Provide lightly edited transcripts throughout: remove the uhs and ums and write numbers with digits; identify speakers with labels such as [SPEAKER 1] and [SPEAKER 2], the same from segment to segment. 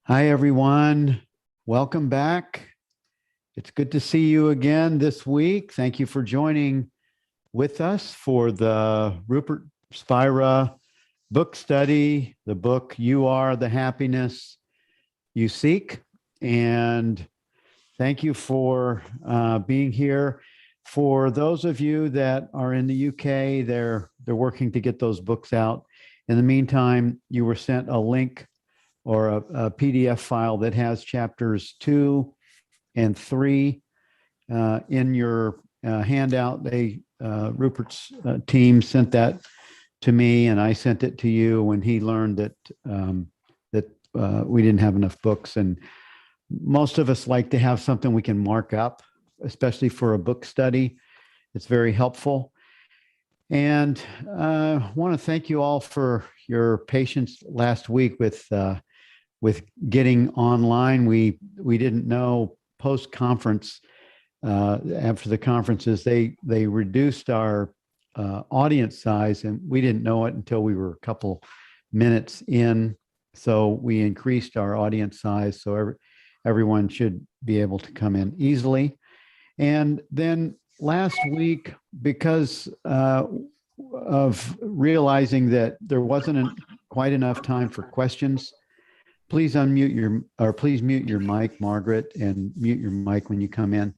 [SPEAKER 1] Hi, everyone. Welcome back. It's good to see you again this week. Thank you for joining with us for the Rupert Spira book study, the book, You Are the Happiness You Seek. And thank you for being here. For those of you that are in the UK, they're working to get those books out. In the meantime, you were sent a link or a PDF file that has chapters 2 and 3 in your handout. Rupert's team sent that to me, and I sent it to you when he learned that we didn't have enough books. And most of us like to have something we can mark up, especially for a book study. It's very helpful. And I want to thank you all for your patience last week with getting online. We didn't know post-conference, after the conferences, they reduced our audience size, and we didn't know it until we were a couple minutes in. So we increased our audience size so everyone should be able to come in easily. And then last week, because of realizing that there wasn't quite enough time for questions, please please mute your mic, Margaret, and mute your mic when you come in.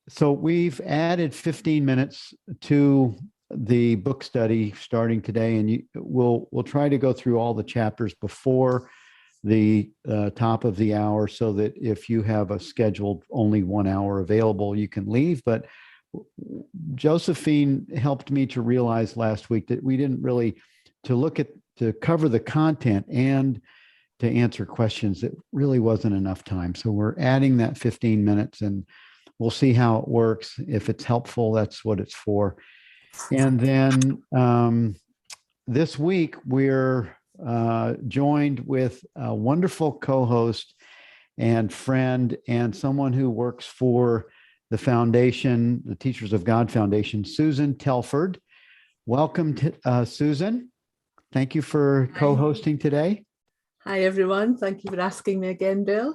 [SPEAKER 1] So we've added 15 minutes to the book study starting today, and we'll try to go through all the chapters before the top of the hour, so that if you have a scheduled only 1 hour available, you can leave. But Josephine helped me to realize last week that we didn't really to cover the content and to answer questions. It really wasn't enough time. So we're adding that 15 minutes, and we'll see how it works. If it's helpful, that's what it's for. And then this week, we're joined with a wonderful co-host and friend and someone who works for the foundation, the Teachers of God Foundation, Susan Telford. Welcome to Susan. Thank you for co-hosting today.
[SPEAKER 2] Hi, everyone. Thank you for asking me again, Bill.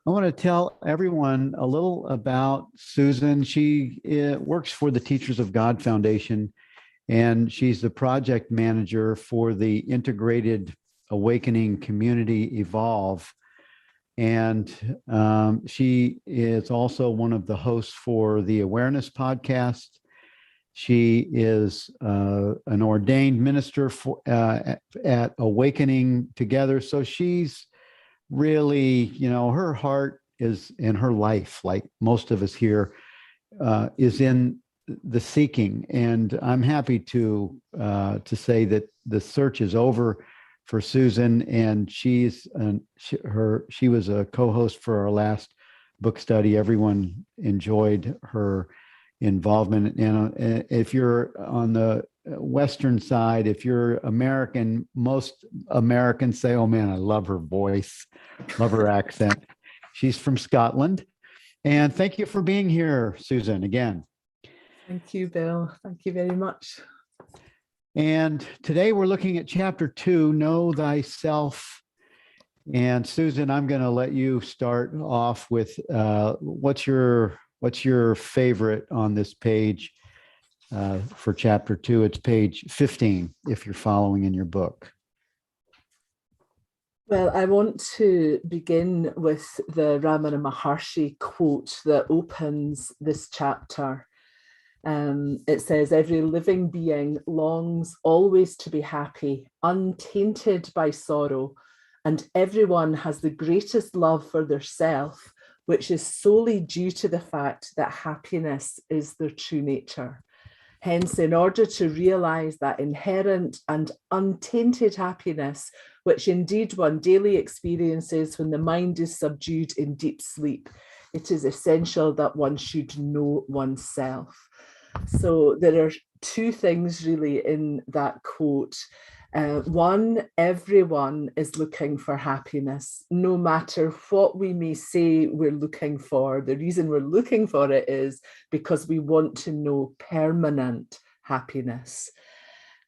[SPEAKER 1] I want to tell everyone a little about Susan. She works for the Teachers of God Foundation, and she's the project manager for the Integrated Awakening Community Evolve. And she is also one of the hosts for the Awareness podcast. She is an ordained minister at Awakening Together. So she's really, her heart is in her life, like most of us here, is in the seeking. And I'm happy to say that the search is over for Susan, and she was a co-host for our last book study. Everyone enjoyed her involvement. And if you're on the Western side, if you're American, most Americans say, "Oh man, I love her voice, love her accent." She's from Scotland. And thank you for being here, Susan, again.
[SPEAKER 2] Thank you, Bill. Thank you very much.
[SPEAKER 1] And today we're looking at chapter 2, Know Thyself. And Susan, I'm going to let you start off with what's your favorite on this page for chapter 2? It's page 15, if you're following in your book.
[SPEAKER 2] Well, I want to begin with the Ramana Maharshi quote that opens this chapter. It says, "Every living being longs always to be happy, untainted by sorrow, and everyone has the greatest love for their self, which is solely due to the fact that happiness is their true nature. Hence, in order to realize that inherent and untainted happiness, which indeed one daily experiences when the mind is subdued in deep sleep, it is essential that one should know oneself." So there are two things really in that quote. One, everyone is looking for happiness, no matter what we may say we're looking for. The reason we're looking for it is because we want to know permanent happiness.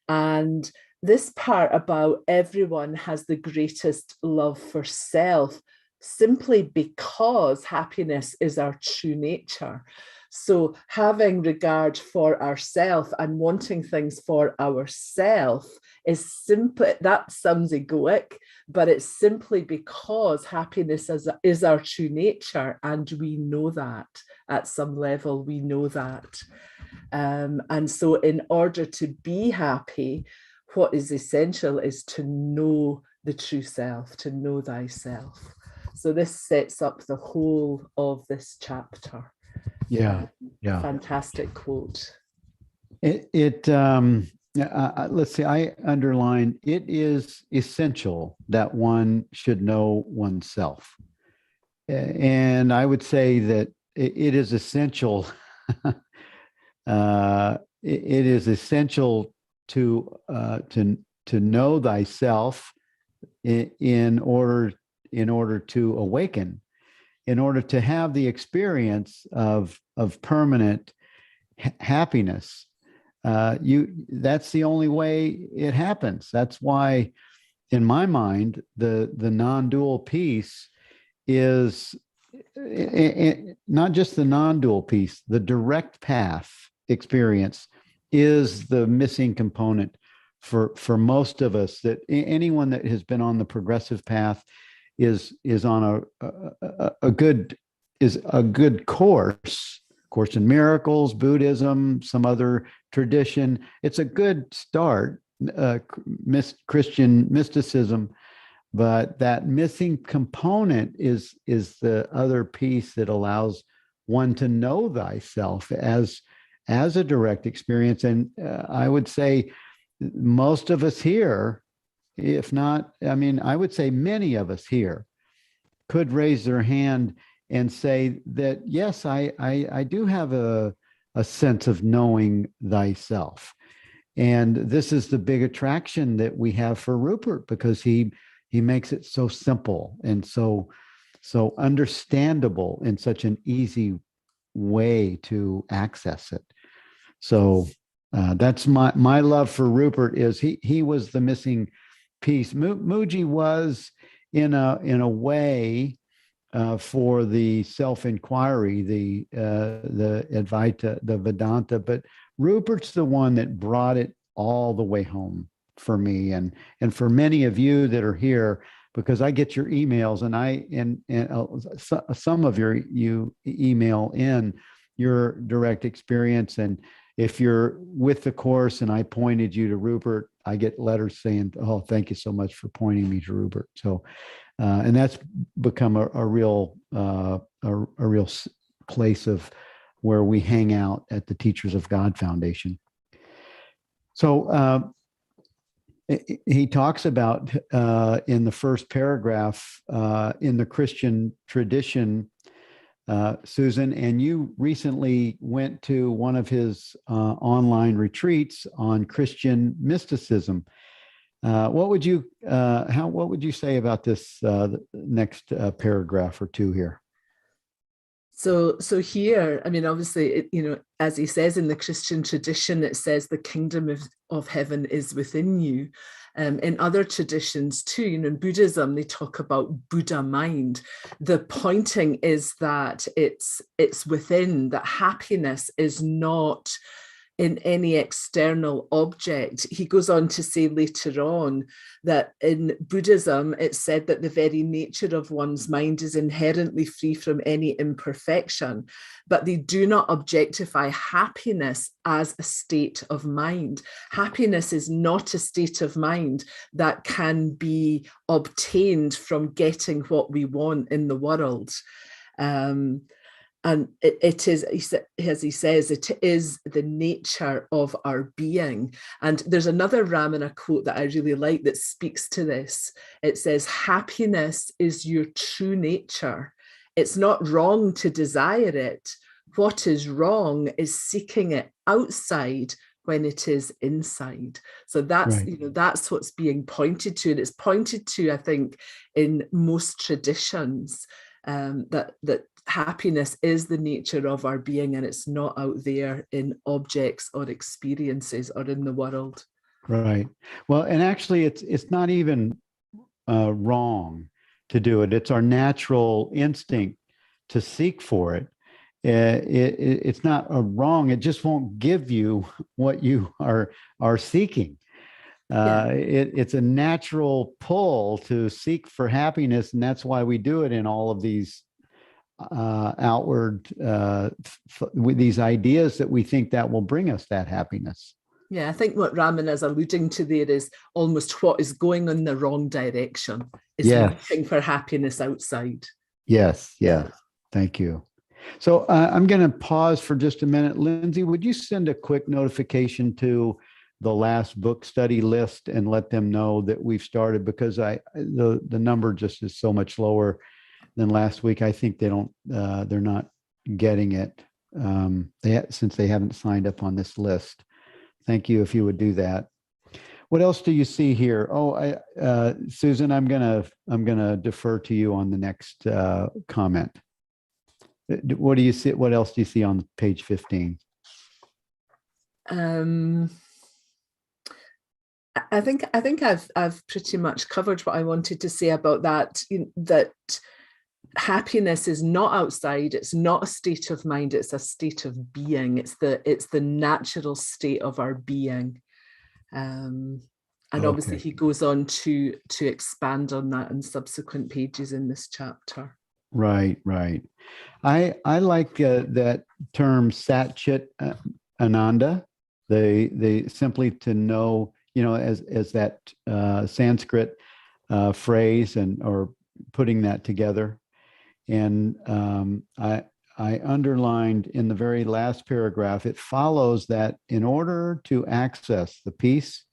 [SPEAKER 2] And this part about everyone has the greatest love for self simply because happiness is our true nature. So having regard for ourself and wanting things for ourself is simply, that sounds egoic, but it's simply because happiness is our true nature, and we know that at some level, we know that. And so in order to be happy, what is essential is to know the true self, to know thyself. So this sets up the whole of this chapter.
[SPEAKER 1] Yeah.
[SPEAKER 2] Fantastic quote.
[SPEAKER 1] Let's see, I underline, it is essential that one should know oneself. And I would say that it is essential. It is essential to know thyself in order to awaken, in order to have the experience of permanent happiness. That's the only way it happens. That's why, in my mind, the non-dual piece is not just the non-dual piece, the direct path experience is the missing component for most of us. That anyone that has been on the progressive path is on a good course in Miracles, Buddhism, some other tradition. It's a good start, Christian mysticism, but that missing component is the other piece that allows one to know thyself as a direct experience. And I would say most of us here, if not, I mean, I would say many of us here could raise their hand and say that, yes, I do have a sense of knowing thyself. And this is the big attraction that we have for Rupert, because he makes it so simple and so understandable in such an easy way to access it. So that's my love for Rupert. Is he was the missing piece. Mooji was in a way for the self-inquiry, the Advaita, the Vedanta, but Rupert's the one that brought it all the way home for me and for many of you that are here, because I get your emails and some of you email in your direct experience. And if you're with the course and I pointed you to Rupert, I get letters saying, "Oh, thank you so much for pointing me to Rupert." So, and that's become a real place of where we hang out at the Teachers of God Foundation. So he talks about in the first paragraph in the Christian tradition, Susan, and you recently went to one of his online retreats on Christian mysticism. What would you say about this next paragraph or two here?
[SPEAKER 2] So here, I mean, obviously, as he says in the Christian tradition, it says the kingdom of heaven is within you. In other traditions too, in Buddhism, they talk about Buddha mind. The pointing is that it's within, that happiness is not in any external object. He goes on to say later on that in Buddhism, it's said that the very nature of one's mind is inherently free from any imperfection, but they do not objectify happiness as a state of mind. Happiness is not a state of mind that can be obtained from getting what we want in the world. And it is, as he says, it is the nature of our being. And there's another Ramana quote that I really like that speaks to this. It says, happiness is your true nature. It's not wrong to desire it. What is wrong is seeking it outside when it is inside. So that's, right. That's what's being pointed to. And it's pointed to, I think, in most traditions, that happiness is the nature of our being, and it's not out there in objects or experiences or in the world.
[SPEAKER 1] Right. Well, and actually, it's not even wrong to do it. It's our natural instinct to seek for it. It's not a wrong. It just won't give you what you are seeking.
[SPEAKER 2] Yeah.
[SPEAKER 1] It's a natural pull to seek for happiness, and that's why we do it in all of these outward with these ideas that we think that will bring us that happiness.
[SPEAKER 2] Yeah, I think what Raman is alluding to there is almost what is going in the wrong direction. Is
[SPEAKER 1] Yes.
[SPEAKER 2] looking for happiness outside.
[SPEAKER 1] Yes. Yes. Thank you. So I'm going to pause for just a minute. Lindsay, would you send a quick notification to the last book study list and let them know that we've started, because the number just is so much lower than last week. I think they're not getting it since they haven't signed up on this list. Thank you if you would do that. What else do you see here? Oh, Susan, I'm gonna defer to you on the next comment. What do you see? What else do you see on page 15?
[SPEAKER 2] I think I've pretty much covered what I wanted to say about that. That happiness is not outside. It's not a state of mind. It's a state of being. It's the natural state of our being. And obviously, he goes on to expand on that in subsequent pages in this chapter.
[SPEAKER 1] Right, right. I like that term Sat Chit Ananda. They simply to know, as that Sanskrit phrase or putting that together. And I underlined in the very last paragraph, it follows that in order to access the peace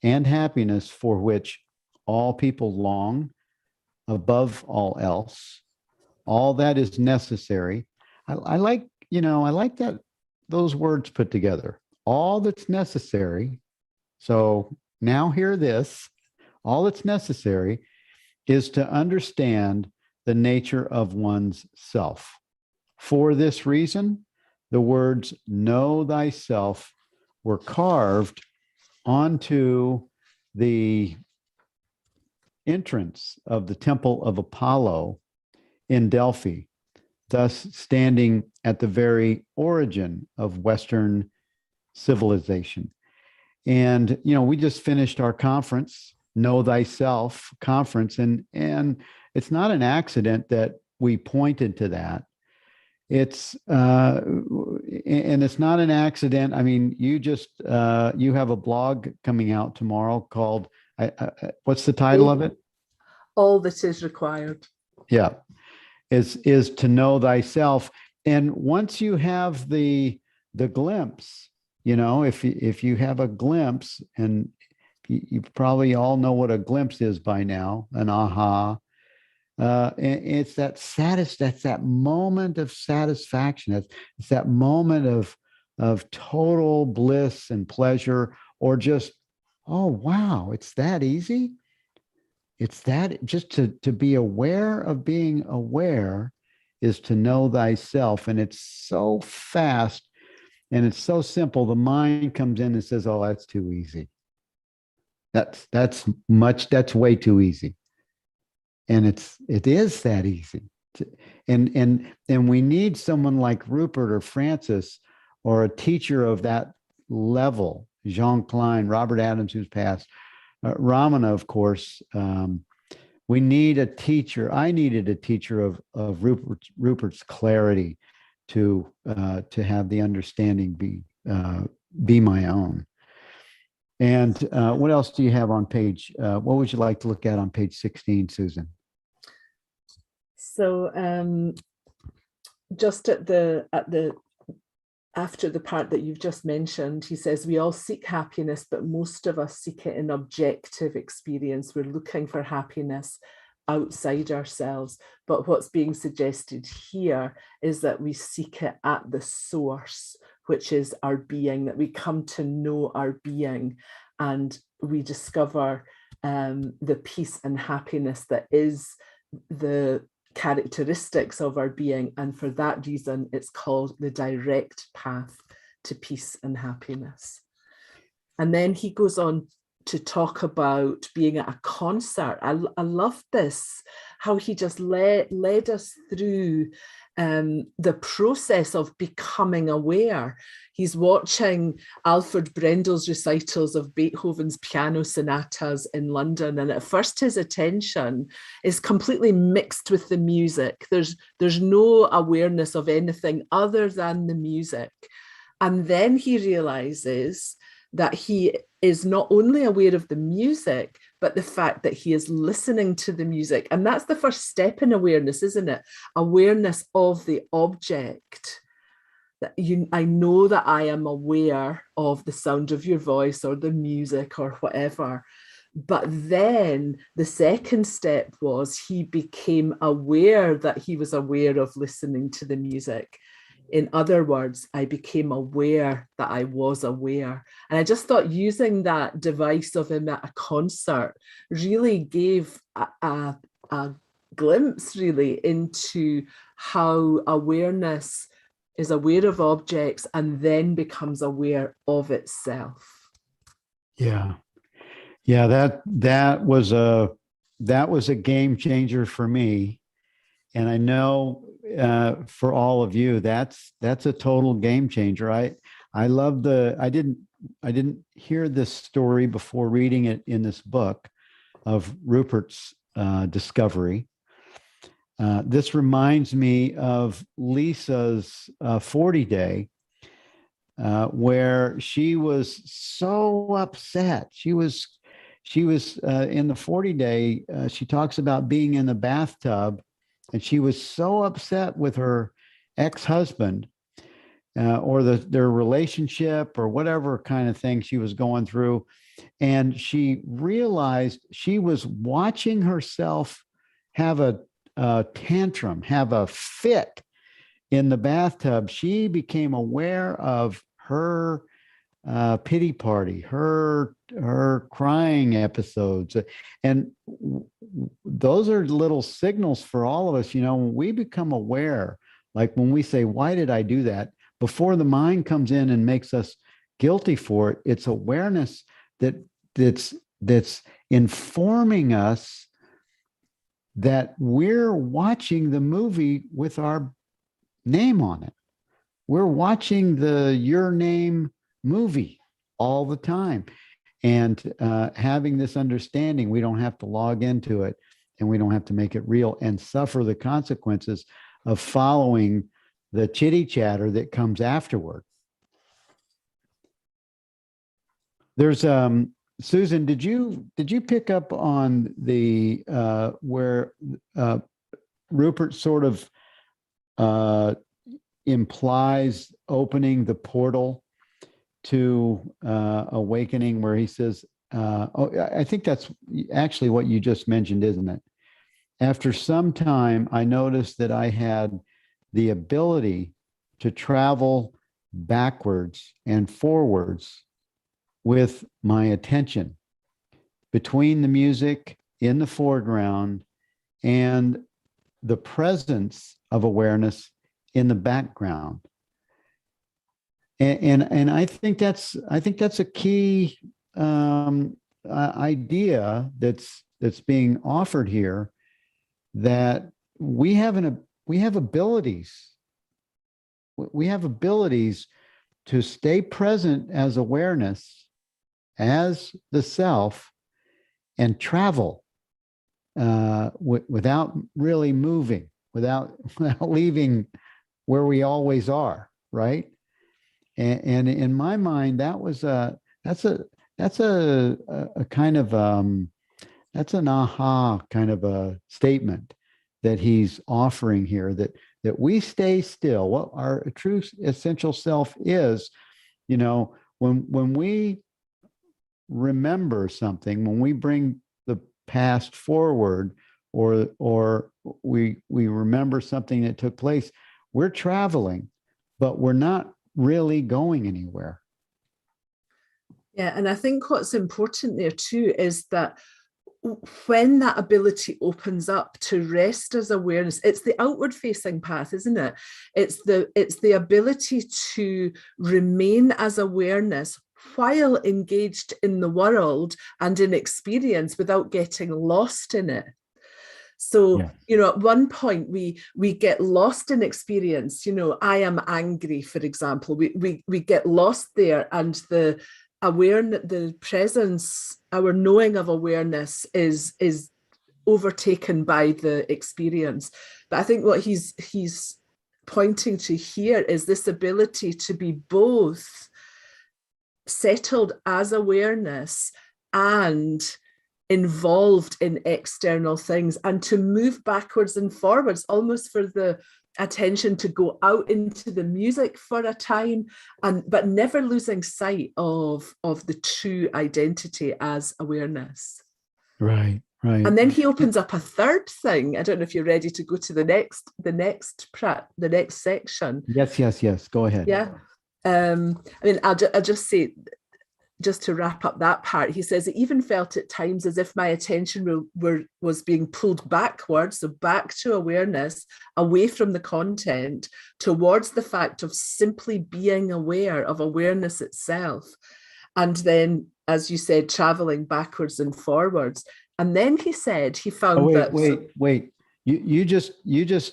[SPEAKER 1] and happiness for which all people long above all else, all that is necessary. I like that those words put together. All that's necessary. So now hear this. All that's necessary is to understand the nature of one's self. For this reason, the words know thyself were carved onto the entrance of the temple of Apollo in Delphi, thus standing at the very origin of Western civilization. And, we just finished our conference, Know Thyself conference, and it's not an accident that we pointed to that. It's and it's not an accident. I mean, you have a blog coming out tomorrow called what's the title of it?
[SPEAKER 2] All that is required.
[SPEAKER 1] Yeah, is to know thyself. And once you have the glimpse, if you have a glimpse, and you probably all know what a glimpse is by now, an aha. And it's that's that moment of satisfaction. It's that moment of total bliss and pleasure, or just, oh wow, it's that easy. It's that just to be aware of being aware is to know thyself. And it's so fast and it's so simple. The mind comes in and says, oh, that's too easy. That's way too easy. And it is that easy. And we need someone like Rupert or Francis or a teacher of that level, Jean Klein, Robert Adams, who's passed, Ramana, of course. We need a teacher. I needed a teacher of Rupert's clarity to have the understanding be my own. And what else do you have on page? What would you like to look at on page 16, Susan?
[SPEAKER 2] So just after the part that you've just mentioned, he says, we all seek happiness, but most of us seek it in objective experience. We're looking for happiness outside ourselves. But what's being suggested here is that we seek it at the source, which is our being, that we come to know our being, and we discover the peace and happiness that is the characteristics of our being. And for that reason, it's called the direct path to peace and happiness. And then he goes on to talk about being at a concert. I love this, how he just led us through the process of becoming aware. He's watching Alfred Brendel's recitals of Beethoven's piano sonatas in London, and at first his attention is completely mixed with the music. There's no awareness of anything other than the music. And then he realizes that he is not only aware of the music, but the fact that he is listening to the music. And that's the first step in awareness, isn't it? Awareness of the object. That I know that I am aware of the sound of your voice or the music or whatever. But then the second step was he became aware that he was aware of listening to the music. In other words, I became aware that I was aware. And I just thought using that device of him at a concert really gave a glimpse really into how awareness is aware of objects and then becomes aware of itself.
[SPEAKER 1] Yeah. Yeah, that was a game changer for me. And I know for all of you, that's a total game changer. I love I didn't hear this story before reading it in this book of Rupert's discovery. This reminds me of Lisa's 40 day, where she was so upset. She was in the 40 day. She talks about being in the bathtub. And she was so upset with her ex-husband or their relationship or whatever kind of thing she was going through. And she realized she was watching herself have a tantrum, have a fit in the bathtub. She became aware of her pity party, her crying episodes. And those are little signals for all of us. When we become aware, like when we say, why did I do that? Before the mind comes in and makes us guilty for it, it's awareness that's informing us that we're watching the movie with our name on it. We're watching the Your Name movie all the time. And having this understanding, we don't have to log into it and we don't have to make it real and suffer the consequences of following the chitty chatter that comes afterward. There's Susan, did you pick up on the where Rupert sort of implies opening the portal to awakening, where he says, I think that's actually what you just mentioned, isn't it? After some time, I noticed that I had the ability to travel backwards and forwards with my attention between the music in the foreground and the presence of awareness in the background. And I think that's a key idea that's being offered here, that we have abilities. We have abilities to stay present as awareness, as the self, and travel without really moving, without leaving where we always are, right? And in my mind, that's a kind of that's an aha kind of a statement that he's offering here, that we stay still. What our true essential self is, when we remember something, when we bring the past forward, or we remember something that took place, we're traveling, but we're not really going anywhere.
[SPEAKER 2] Yeah, and I think what's important there too is that when that ability opens up to rest as awareness, it's the outward facing path, isn't it? It's the ability to remain as awareness while engaged in the world and in experience without getting lost in it. So,
[SPEAKER 1] Yeah.
[SPEAKER 2] you know, at one point we get lost in experience. You know, I am angry, for example. We get lost there, and the awareness, the presence, our knowing of awareness is overtaken by the experience. But I think what he's pointing to here is this ability to be both settled as awareness and involved in external things, and to move backwards and forwards, almost for the attention to go out into the music for a time, and but never losing sight of the true identity as awareness.
[SPEAKER 1] Right. Right.
[SPEAKER 2] And then he opens up a third thing. I don't know if you're ready to go to the next section.
[SPEAKER 1] Yes. Go ahead.
[SPEAKER 2] Yeah. I mean, I'll just say, just to wrap up that part, he says, it even felt at times as if my attention was being pulled backwards, so back to awareness, away from the content, towards the fact of simply being aware of awareness itself. And then, as you said, traveling backwards and forwards. And then he said he found
[SPEAKER 1] wait. You just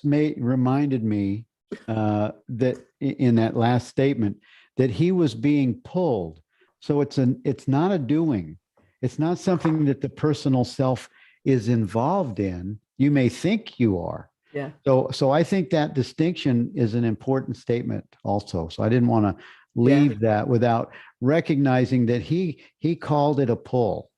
[SPEAKER 1] reminded me that in that last statement that he was being pulled. So it's not a doing. It's not something that the personal self is involved in. You may think you are.
[SPEAKER 2] Yeah.
[SPEAKER 1] So I think that distinction is an important statement also. So I didn't want to leave that without recognizing that he called it a pull.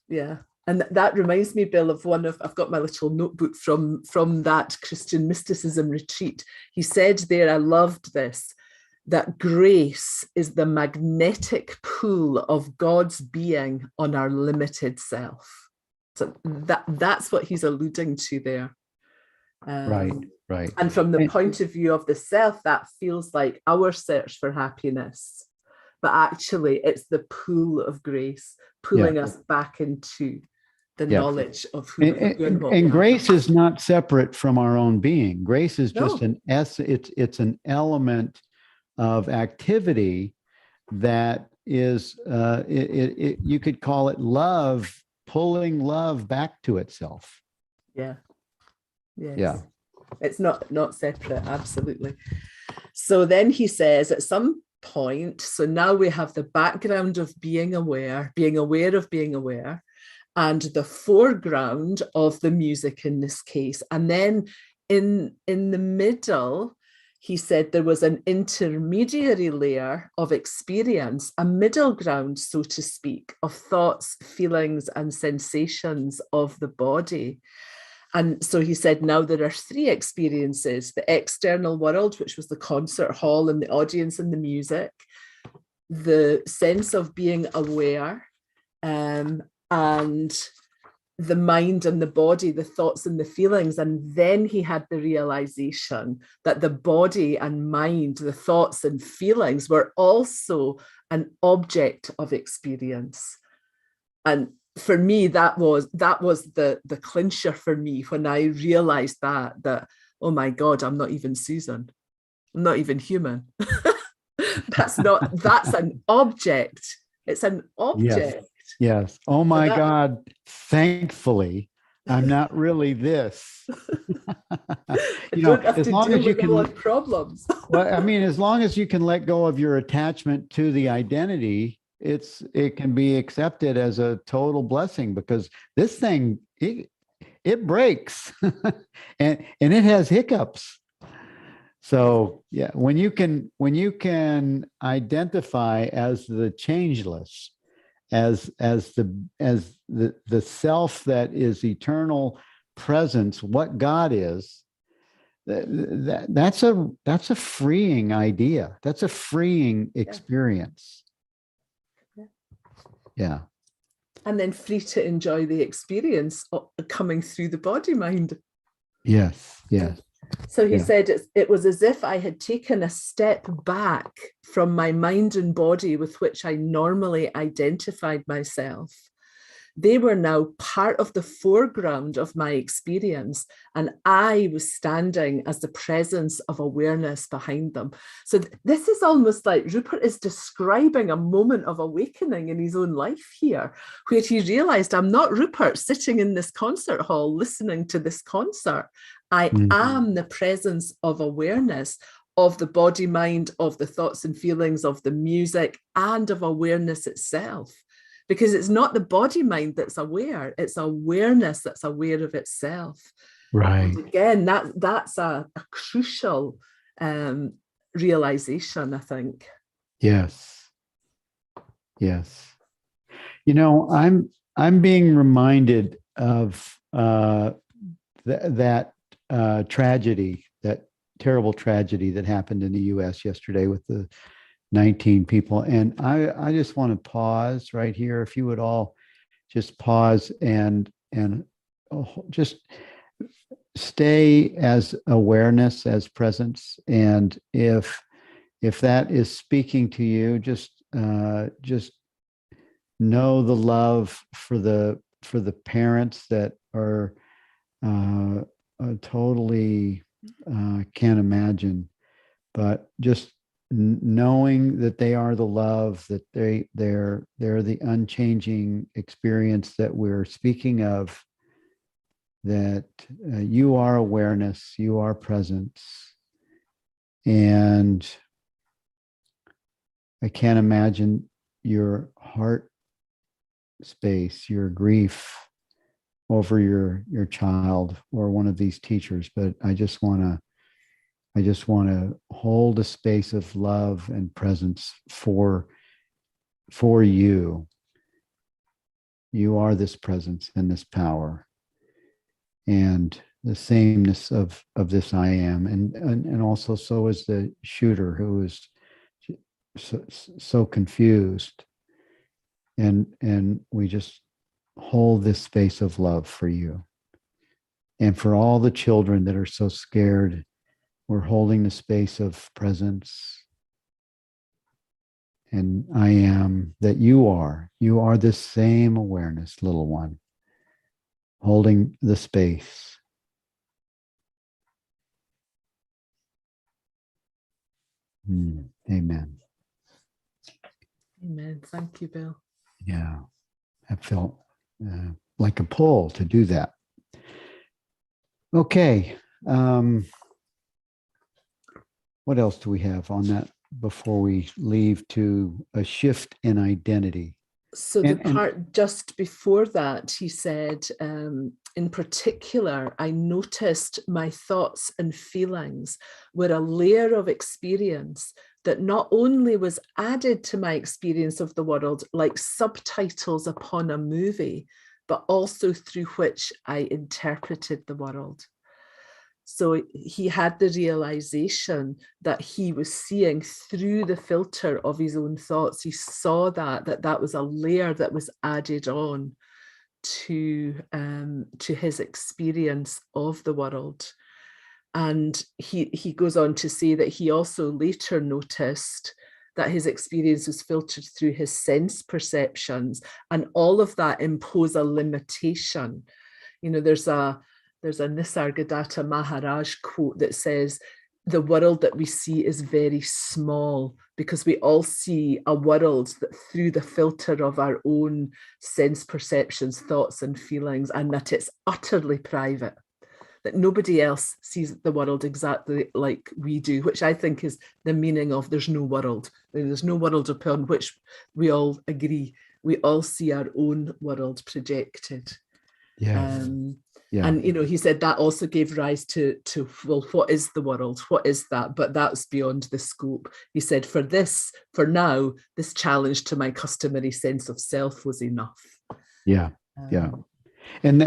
[SPEAKER 2] Yeah. And that reminds me, Bill, of I've got my little notebook from that Christian mysticism retreat. He said there, I loved this, that grace is the magnetic pull of God's being on our limited self. So that's what he's alluding to there.
[SPEAKER 1] Right.
[SPEAKER 2] And from the point of view of the self, that feels like our search for happiness. But actually, it's the pull of grace pulling us back into the knowledge of who and what.
[SPEAKER 1] And grace is not separate from our own being. Grace is just it's an element of activity that is you could call it love, pulling love back to itself.
[SPEAKER 2] Yeah. Yes.
[SPEAKER 1] Yeah.
[SPEAKER 2] It's not separate, absolutely. So then he says at some point, so now we have the background of being aware of being aware, and the foreground of the music in this case. And then in the middle, he said there was an intermediary layer of experience, a middle ground, so to speak, of thoughts, feelings, and sensations of the body. And so he said, now there are three experiences: the external world, which was the concert hall and the audience and the music, the sense of being aware, and the mind and the body, the thoughts and the feelings. And then he had the realization that the body and mind, the thoughts and feelings, were also an object of experience. And for me, that was the clincher for me when I realized that, oh my God, I'm not even Susan. I'm not even human. That's an object. It's an object.
[SPEAKER 1] Yes. Oh my God. Thankfully, I'm not really this.
[SPEAKER 2] As long as you can problems.
[SPEAKER 1] Well, I mean, as long as you can let go of your attachment to the identity, it can be accepted as a total blessing, because this thing, it breaks and it has hiccups. So yeah, when you can identify as the changeless, as the self that is eternal presence, what God is, that's a freeing idea. That's a freeing experience. Yeah.
[SPEAKER 2] And then free to enjoy the experience coming through the body mind.
[SPEAKER 1] Yes.
[SPEAKER 2] So he said it was as if I had taken a step back from my mind and body with which I normally identified myself, They were now part of the foreground of my experience, and I was standing as the presence of awareness behind them. So this is almost like Rupert is describing a moment of awakening in his own life here, where he realized, I'm not Rupert sitting in this concert hall listening to this concert. I am the presence of awareness of the body, mind, of the thoughts and feelings, of the music, and of awareness itself. Because it's not the body mind that's aware, it's awareness that's aware of itself.
[SPEAKER 1] Right.
[SPEAKER 2] And again, that's a crucial realization, I think.
[SPEAKER 1] Yes. Yes. You know, I'm being reminded of that tragedy, that terrible tragedy that happened in the U.S. yesterday with the 19 people. And I just want to pause right here. If you would all just pause and just stay as awareness, as presence. And if that is speaking to you, just know the love for the parents that are totally can't imagine, but just knowing that they are the love, that they're the unchanging experience that we're speaking of, that you are awareness, you are presence. And I can't imagine your heart space, your grief over your child or one of these teachers, but I just want to hold a space of love and presence for you. You are this presence and this power and the sameness of this I am, and also so is the shooter, who is so confused, and we just hold this space of love for you. And for all the children that are so scared, we're holding the space of presence. And I am that you are this same awareness, little one, holding the space. Amen.
[SPEAKER 2] Amen. Thank you, Bill.
[SPEAKER 1] Yeah, I felt like a pull to do that. Okay. What else do we have on that before we leave to a shift in identity?
[SPEAKER 2] So the part just before that, he said, in particular, I noticed my thoughts and feelings were a layer of experience that not only was added to my experience of the world, like subtitles upon a movie, but also through which I interpreted the world. So he had the realization that he was seeing through the filter of his own thoughts. He saw that was a layer that was added on to his experience of the world. And he goes on to say that he also later noticed that his experience was filtered through his sense perceptions, and all of that impose a limitation. You know, there's a Nisargadatta Maharaj quote that says, the world that we see is very small, because we all see a world that through the filter of our own sense perceptions, thoughts and feelings, and that it's utterly private, that nobody else sees the world exactly like we do, which I think is the meaning of there's no world. There's no world upon which we all agree. We all see our own world projected.
[SPEAKER 1] Yes. Yeah.
[SPEAKER 2] And, you know, he said that also gave rise to, well, what is the world? What is that? But that's beyond the scope. He said, for now, this challenge to my customary sense of self was enough.
[SPEAKER 1] Yeah. Yeah. And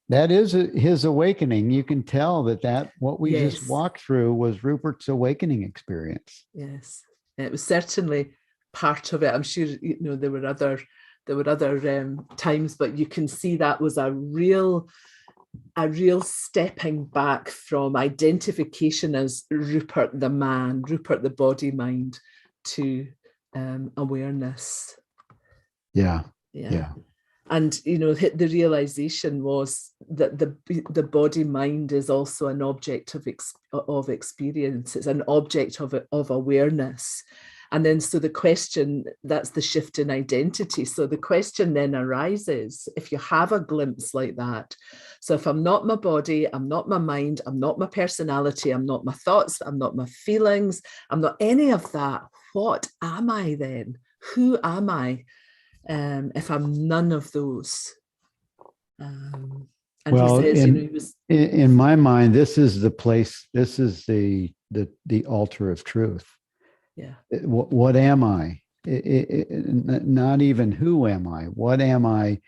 [SPEAKER 1] that is his awakening. You can tell that what we just walked through was Rupert's awakening experience.
[SPEAKER 2] Yes. It was certainly part of it. I'm sure, you know, there were other times, but you can see that was a real stepping back from identification as Rupert the man, Rupert the body mind, to awareness.
[SPEAKER 1] Yeah.
[SPEAKER 2] And, you know, the realization was that the body mind is also an object of experience. It's an object of awareness. And then, so the question, that's the shift in identity. So the question then arises, if you have a glimpse like that. So if I'm not my body, I'm not my mind, I'm not my personality, I'm not my thoughts, I'm not my feelings, I'm not any of that, what am I then? Who am I if I'm none of those? And
[SPEAKER 1] Well,
[SPEAKER 2] he says, you know, he was...
[SPEAKER 1] in my mind, this is the place, this is the altar of truth.
[SPEAKER 2] Yeah.
[SPEAKER 1] What am I? Not even who am I? What am I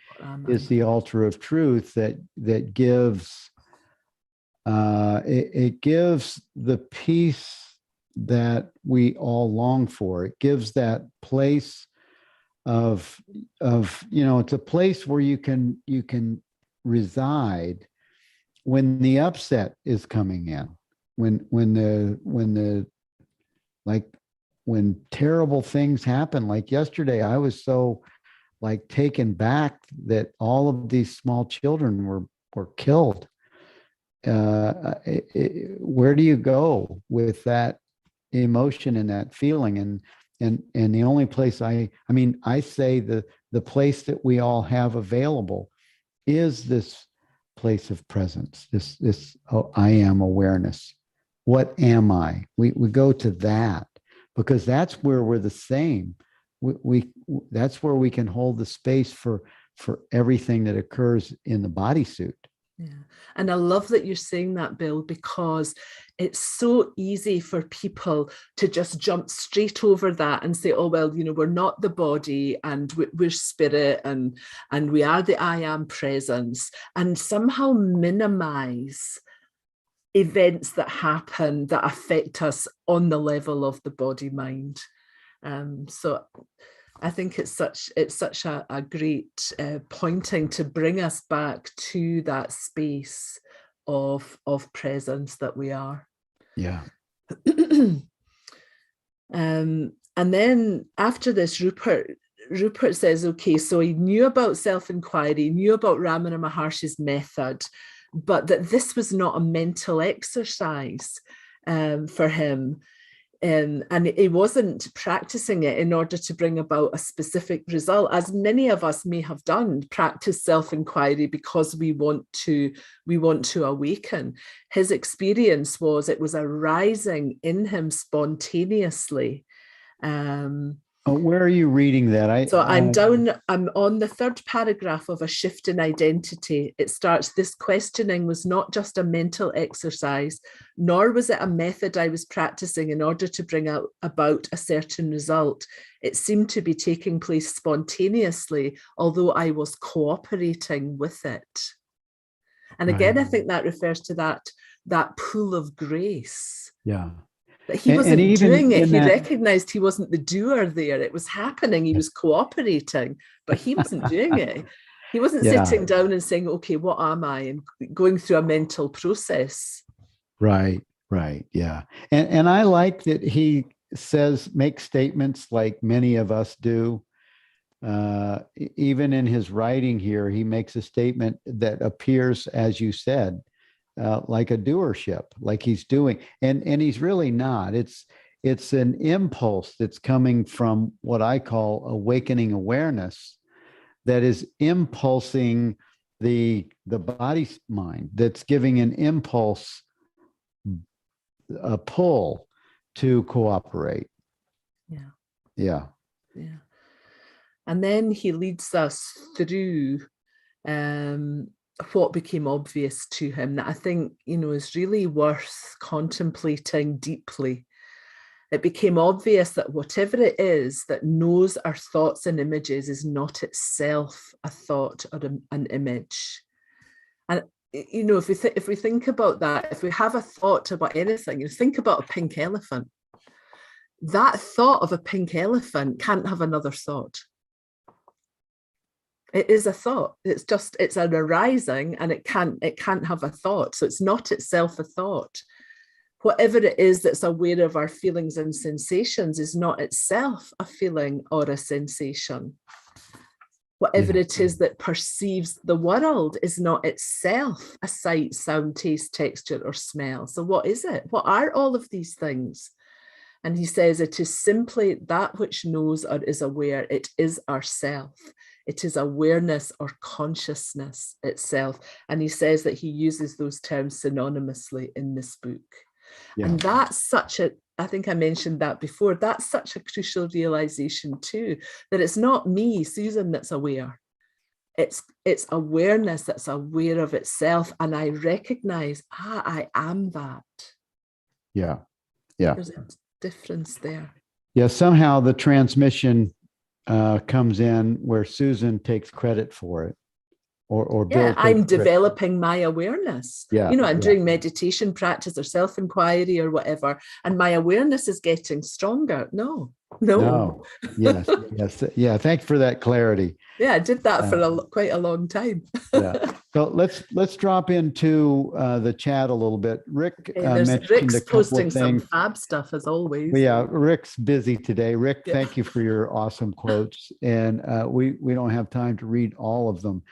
[SPEAKER 1] is the altar of truth that gives it gives the peace that we all long for. It gives that place of you know, it's a place where you can reside when the upset is coming in, when the like when terrible things happen. Like yesterday, I was so like taken back that all of these small children were killed. Where do you go with that emotion and that feeling? And the only place I mean, I say the place that we all have available is this place of presence, this I am awareness. What am I? We go to that because that's where we're the same. We that's where we can hold the space for everything that occurs in the bodysuit.
[SPEAKER 2] Yeah. And I love that you're saying that, Bill, because it's so easy for people to just jump straight over that and say, oh, well, you know, we're not the body and we're spirit and we are the I am presence, and somehow minimize events that happen that affect us on the level of the body mind. So I think it's such a great pointing to bring us back to that space of presence that we are.
[SPEAKER 1] Yeah.
[SPEAKER 2] And then after this, Rupert says, okay, so he knew about self-inquiry, knew about Ramana Maharshi's method, but that this was not a mental exercise for him. And he wasn't practicing it in order to bring about a specific result, as many of us may have done, practice self-inquiry because we want to awaken. His experience was it was arising in him spontaneously.
[SPEAKER 1] Where are you reading that?
[SPEAKER 2] I'm on the third paragraph of A Shift in Identity. It starts, this questioning was not just a mental exercise, nor was it a method I was practicing in order to bring about a certain result. It seemed to be taking place spontaneously, although I was cooperating with it. And again, I think that refers to that pool of grace.
[SPEAKER 1] Yeah.
[SPEAKER 2] But he wasn't doing it. He recognized he wasn't the doer there. It was happening. He was cooperating, but he wasn't doing it. He wasn't sitting down and saying, okay, what am I? And going through a mental process.
[SPEAKER 1] Right. Yeah. And I like that he makes statements like many of us do. Even in his writing here, he makes a statement that appears, as you said, like a doership, like he's doing, and he's really not. It's an impulse that's coming from what I call awakening awareness, that is impulsing the body mind, that's giving an impulse, a pull to cooperate. Yeah.
[SPEAKER 2] And then he leads us through what became obvious to him that I think, you know, is really worth contemplating deeply. It became obvious that whatever it is that knows our thoughts and images is not itself a thought or an image. And, you know, if we think about that, if we have a thought about anything, you think about a pink elephant, that thought of a pink elephant can't have another thought. It is a thought. It's an arising, and it can't have a thought. So it's not itself a thought. Whatever it is that's aware of our feelings and sensations is not itself a feeling or a sensation. Whatever it is that perceives the world is not itself a sight, sound, taste, texture, or smell. So what is it? What are all of these things? And he says it is simply that which knows or is aware. It is ourself. It is awareness or consciousness itself. And he says that he uses those terms synonymously in this book. Yeah. And that's such a, I think I mentioned that before, that's such a crucial realization too, that it's not me, Susan, that's aware. It's awareness that's aware of itself. And I recognize, I am that.
[SPEAKER 1] Yeah. Yeah.
[SPEAKER 2] There's a difference there.
[SPEAKER 1] Yeah. Somehow the transmission comes in where Susan takes credit for it. Or Bill,
[SPEAKER 2] I'm developing my awareness.
[SPEAKER 1] Yeah,
[SPEAKER 2] I'm doing meditation practice or self-inquiry or whatever, and my awareness is getting stronger. No.
[SPEAKER 1] Yes. Yeah. Thanks for that clarity.
[SPEAKER 2] Yeah, I did that for quite a long time.
[SPEAKER 1] Yeah. So let's drop into the chat a little bit. Rick mentioned
[SPEAKER 2] Rick's
[SPEAKER 1] a couple
[SPEAKER 2] posting
[SPEAKER 1] of things.
[SPEAKER 2] Some fab stuff as always.
[SPEAKER 1] Well, yeah, Rick's busy today. Rick, thank you for your awesome quotes, and we don't have time to read all of them.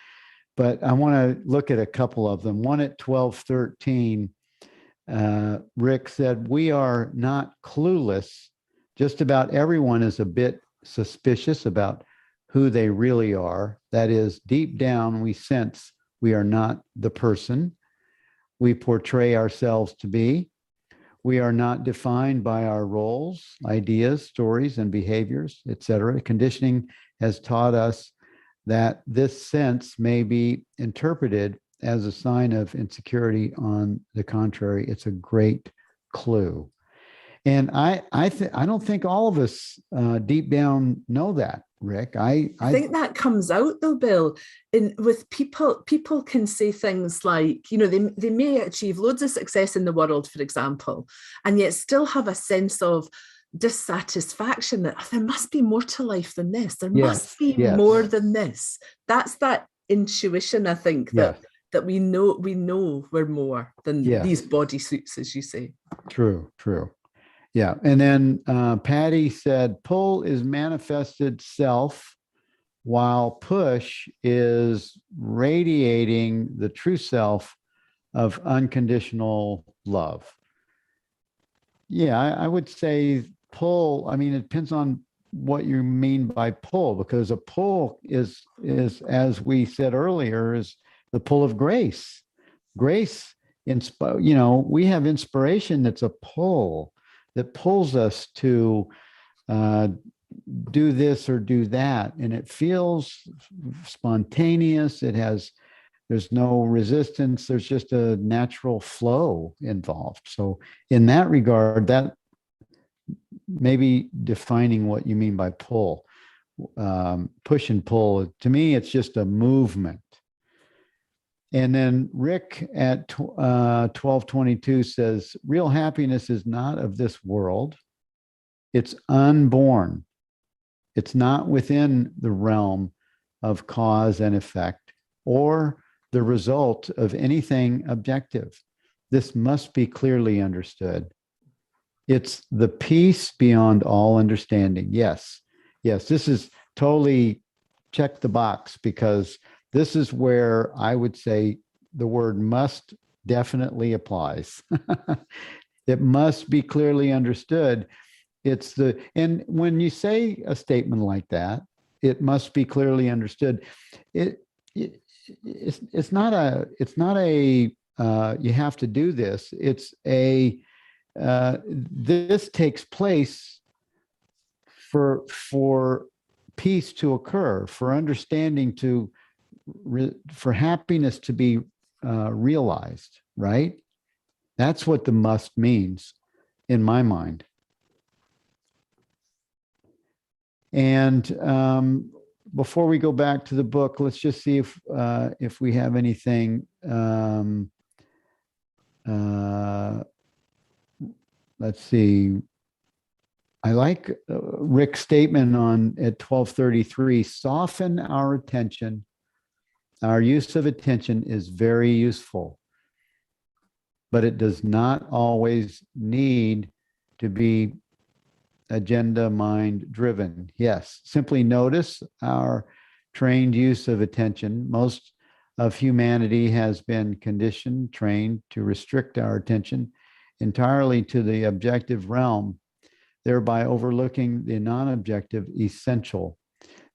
[SPEAKER 1] But I want to look at a couple of them. One at 12:13, Rick said, "We are not clueless. Just about everyone is a bit suspicious about who they really are. That is, deep down, we sense we are not the person we portray ourselves to be. We are not defined by our roles, ideas, stories, and behaviors, etc. Conditioning has taught us that this sense may be interpreted as a sign of insecurity. On the contrary, it's a great clue." And I don't think all of us deep down know that, Rick. I
[SPEAKER 2] think that comes out though, Bill. With people can say things like, they may achieve loads of success in the world, for example, and yet still have a sense of dissatisfaction that there must be more to life than this. There must be more than this. That's that intuition, I think, that we know we're more than these bodysuits, as you say.
[SPEAKER 1] True. Yeah. And then Patty said, pull is manifested self, while push is radiating the true self of unconditional love. Yeah, I would say pull. I mean, it depends on what you mean by pull, because a pull is, as we said earlier, is the pull of grace. Grace, we have inspiration that's a pull that pulls us to do this or do that. And it feels spontaneous. There's no resistance. There's just a natural flow involved. So in that regard, that maybe defining what you mean by pull, push and pull, to me, it's just a movement. And then Rick at 12:22 says, real happiness is not of this world. It's unborn. It's not within the realm of cause and effect or the result of anything objective. This must be clearly understood. It's the peace beyond all understanding. Yes, this is totally check the box, because this is where I would say the word must definitely applies. It must be clearly understood. And when you say a statement like that, it must be clearly understood. It's not a you have to do this. It's a this takes place for peace to occur, for understanding for happiness to be realized, right? That's what the must means in my mind. And before we go back to the book, let's just see if we have anything. Let's see. I like Rick's statement at 12:33. Soften our attention. Our use of attention is very useful, but it does not always need to be agenda mind driven. Yes, simply notice our trained use of attention. Most of humanity has been conditioned, trained to restrict our attention entirely to the objective realm, thereby overlooking the non-objective essential.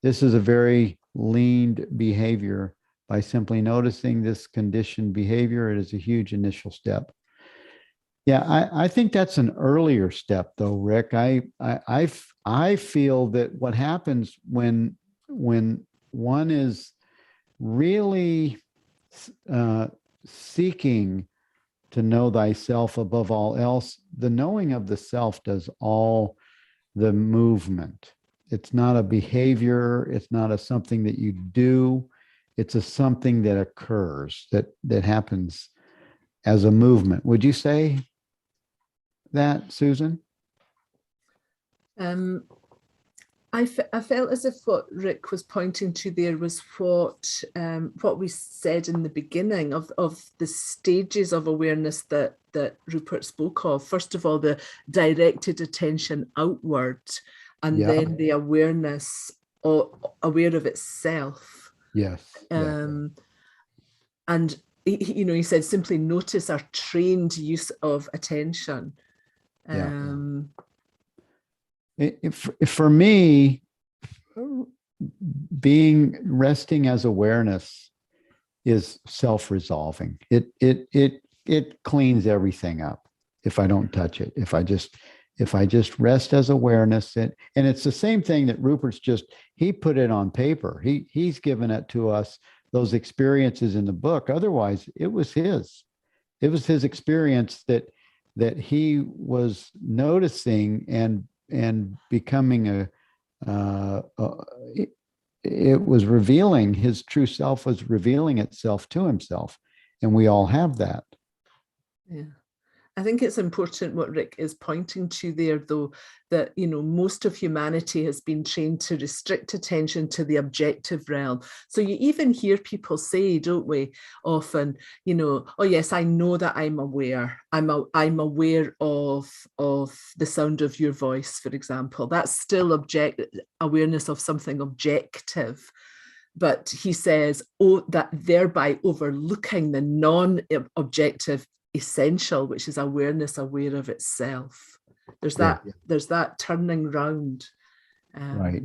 [SPEAKER 1] This is a very leaned behavior. By simply noticing this conditioned behavior, it is a huge initial step. Yeah, I think that's an earlier step, though, Rick. I feel that what happens when one is really seeking to know thyself above all else, the knowing of the self does all the movement. It's not a behavior. It's not a something that you do. It's a something that occurs, that happens as a movement. Would you say that, Susan?
[SPEAKER 2] I felt as if what Rick was pointing to there was what we said in the beginning of the stages of awareness that Rupert spoke of. First of all, the directed attention outward, and then the awareness, or aware of itself.
[SPEAKER 1] Yes.
[SPEAKER 2] And he said simply notice our trained use of attention.
[SPEAKER 1] For me, resting as awareness is self-resolving. It cleans everything up if I don't touch it. If I just rest as awareness, and it's the same thing that Rupert's he put it on paper. He's given it to us, those experiences in the book. Otherwise, it was his experience that he was noticing and becoming it was revealing, his true self was revealing itself to himself. And we all have that.
[SPEAKER 2] Yeah. I think it's important what Rick is pointing to there, though, that, most of humanity has been trained to restrict attention to the objective realm. So you even hear people say, don't we, often, oh yes, I know that I'm aware. I'm aware of the sound of your voice, for example. That's still awareness of something objective. But he says, that thereby overlooking the non-objective essential, which is awareness aware of itself. There's that turning round.
[SPEAKER 1] Right.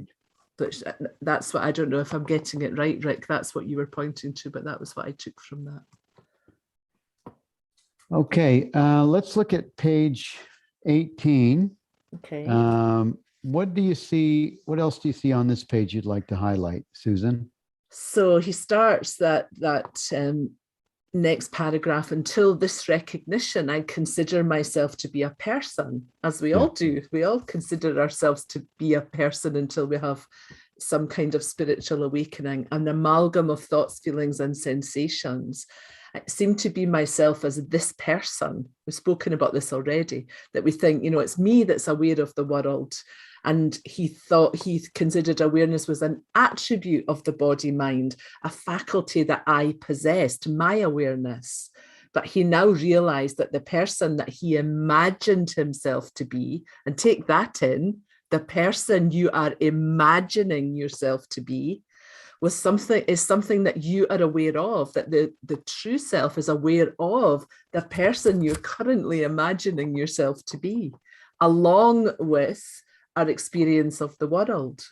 [SPEAKER 2] That's what, I don't know if I'm getting it right, Rick. That's what you were pointing to, but that was what I took from that.
[SPEAKER 1] Okay, let's look at page 18.
[SPEAKER 2] Okay.
[SPEAKER 1] What do you see? What else do you see on this page you'd like to highlight, Susan?
[SPEAKER 2] So he starts that next paragraph, until this recognition, I consider myself to be a person, as we all do. We all consider ourselves to be a person until we have some kind of spiritual awakening, an amalgam of thoughts, feelings, and sensations. I seem to be myself as this person. We've spoken about this already, that we think, it's me that's aware of the world. And he considered awareness was an attribute of the body mind, a faculty that I possessed, my awareness. But he now realized that the person that he imagined himself to be, and take that in, the person you are imagining yourself to be, is something that you are aware of, that the true self is aware of the person you're currently imagining yourself to be, along with our experience of the world.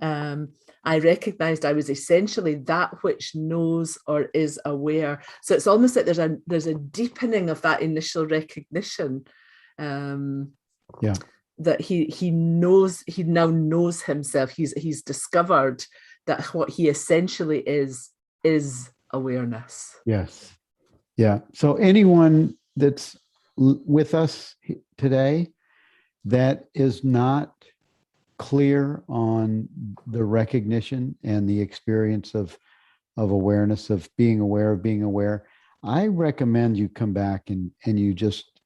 [SPEAKER 2] I recognized I was essentially that which knows or is aware. So it's almost like there's a deepening of that initial recognition. That he now knows himself. He's discovered that what he essentially is awareness.
[SPEAKER 1] Yes. Yeah. So anyone that's with us today that is not clear on the recognition and the experience of awareness, of being aware, I recommend you come back and you just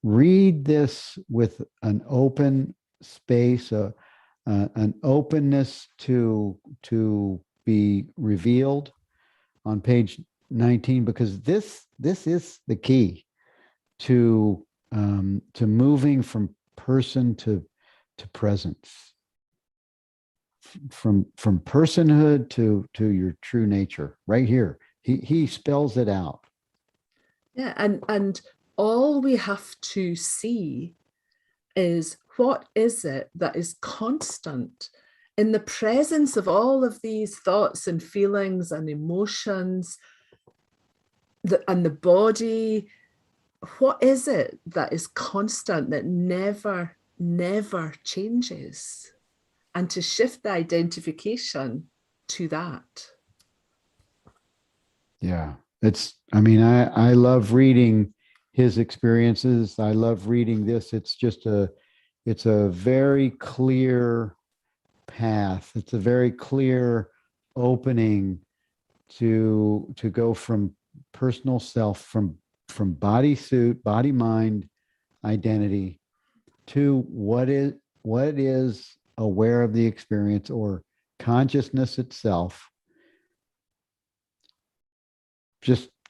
[SPEAKER 1] read this with an open space, an openness to be revealed on page 19, because this is the key to moving from person to presence. from personhood to your true nature right here. He spells it out.
[SPEAKER 2] Yeah, and all we have to see is what is it that is constant in the presence of all of these thoughts and feelings and emotions and the body. What is it that is constant, that never, never changes? And to shift the identification to that.
[SPEAKER 1] Yeah, I mean, I love reading his experiences. I love reading this. It's a very clear path. It's a very clear opening to go from personal self, from body suit, body mind identity to what is aware of the experience or consciousness itself.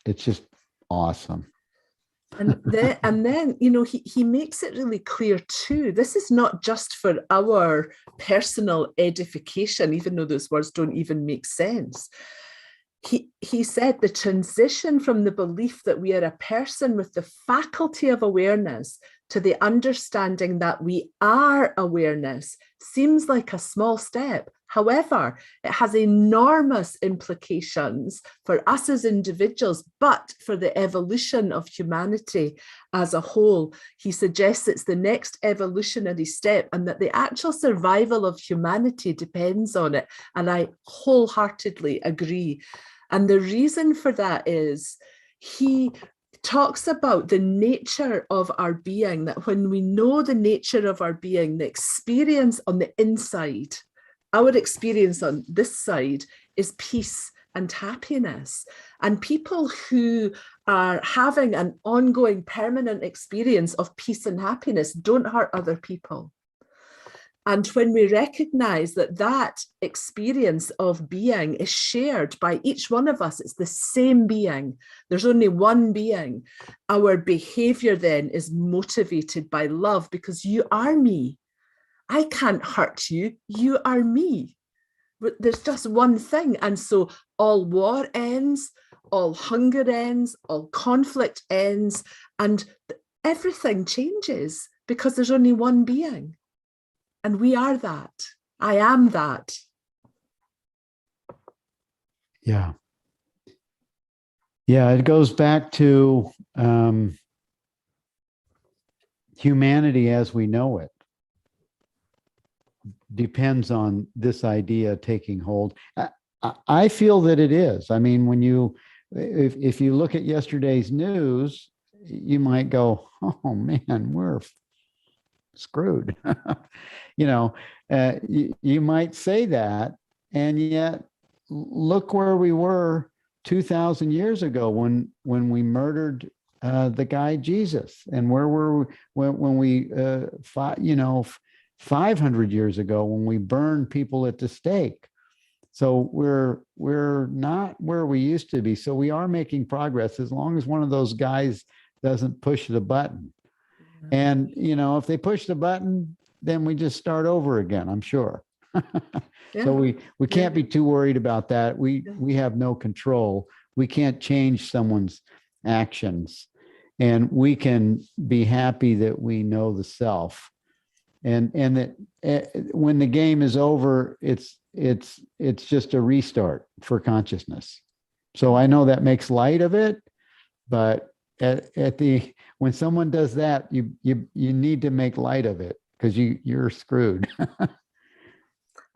[SPEAKER 1] It's just awesome.
[SPEAKER 2] And then he makes it really clear too. This is not just for our personal edification, even though those words don't even make sense. He said the transition from the belief that we are a person with the faculty of awareness to the understanding that we are awareness seems like a small step. However, it has enormous implications for us as individuals, but for the evolution of humanity as a whole. He suggests it's the next evolutionary step and that the actual survival of humanity depends on it. And I wholeheartedly agree. And the reason for that is he talks about the nature of our being, that when we know the nature of our being, the experience on the inside, our experience on this side is peace and happiness. And people who are having an ongoing permanent experience of peace and happiness don't hurt other people. And when we recognize that that experience of being is shared by each one of us, it's the same being, there's only one being, our behavior then is motivated by love, because you are me. I can't hurt you, you are me. But there's just one thing. And so all war ends, all hunger ends, all conflict ends, and everything changes because there's only one being. And we are that. I am that.
[SPEAKER 1] Yeah. Yeah, it goes back to humanity as we know it. Depends on this idea taking hold. I feel that it is. I mean, if you look at yesterday's news, you might go, "Oh man, we're screwed." You might say that, and yet look where we were 2,000 years ago when we murdered the guy Jesus, and where were we when we fought, 500 years ago when we burned people at the stake. So we're not where we used to be. So we are making progress as long as one of those guys doesn't push the button. And if they push the button, then we just start over again, I'm sure. So we can't be too worried about that. We have no control. We can't change someone's actions, and we can be happy that we know the self, and that when the game is over, it's just a restart for consciousness. So I know that makes light of it, but when someone does that, you need to make light of it, because you're screwed.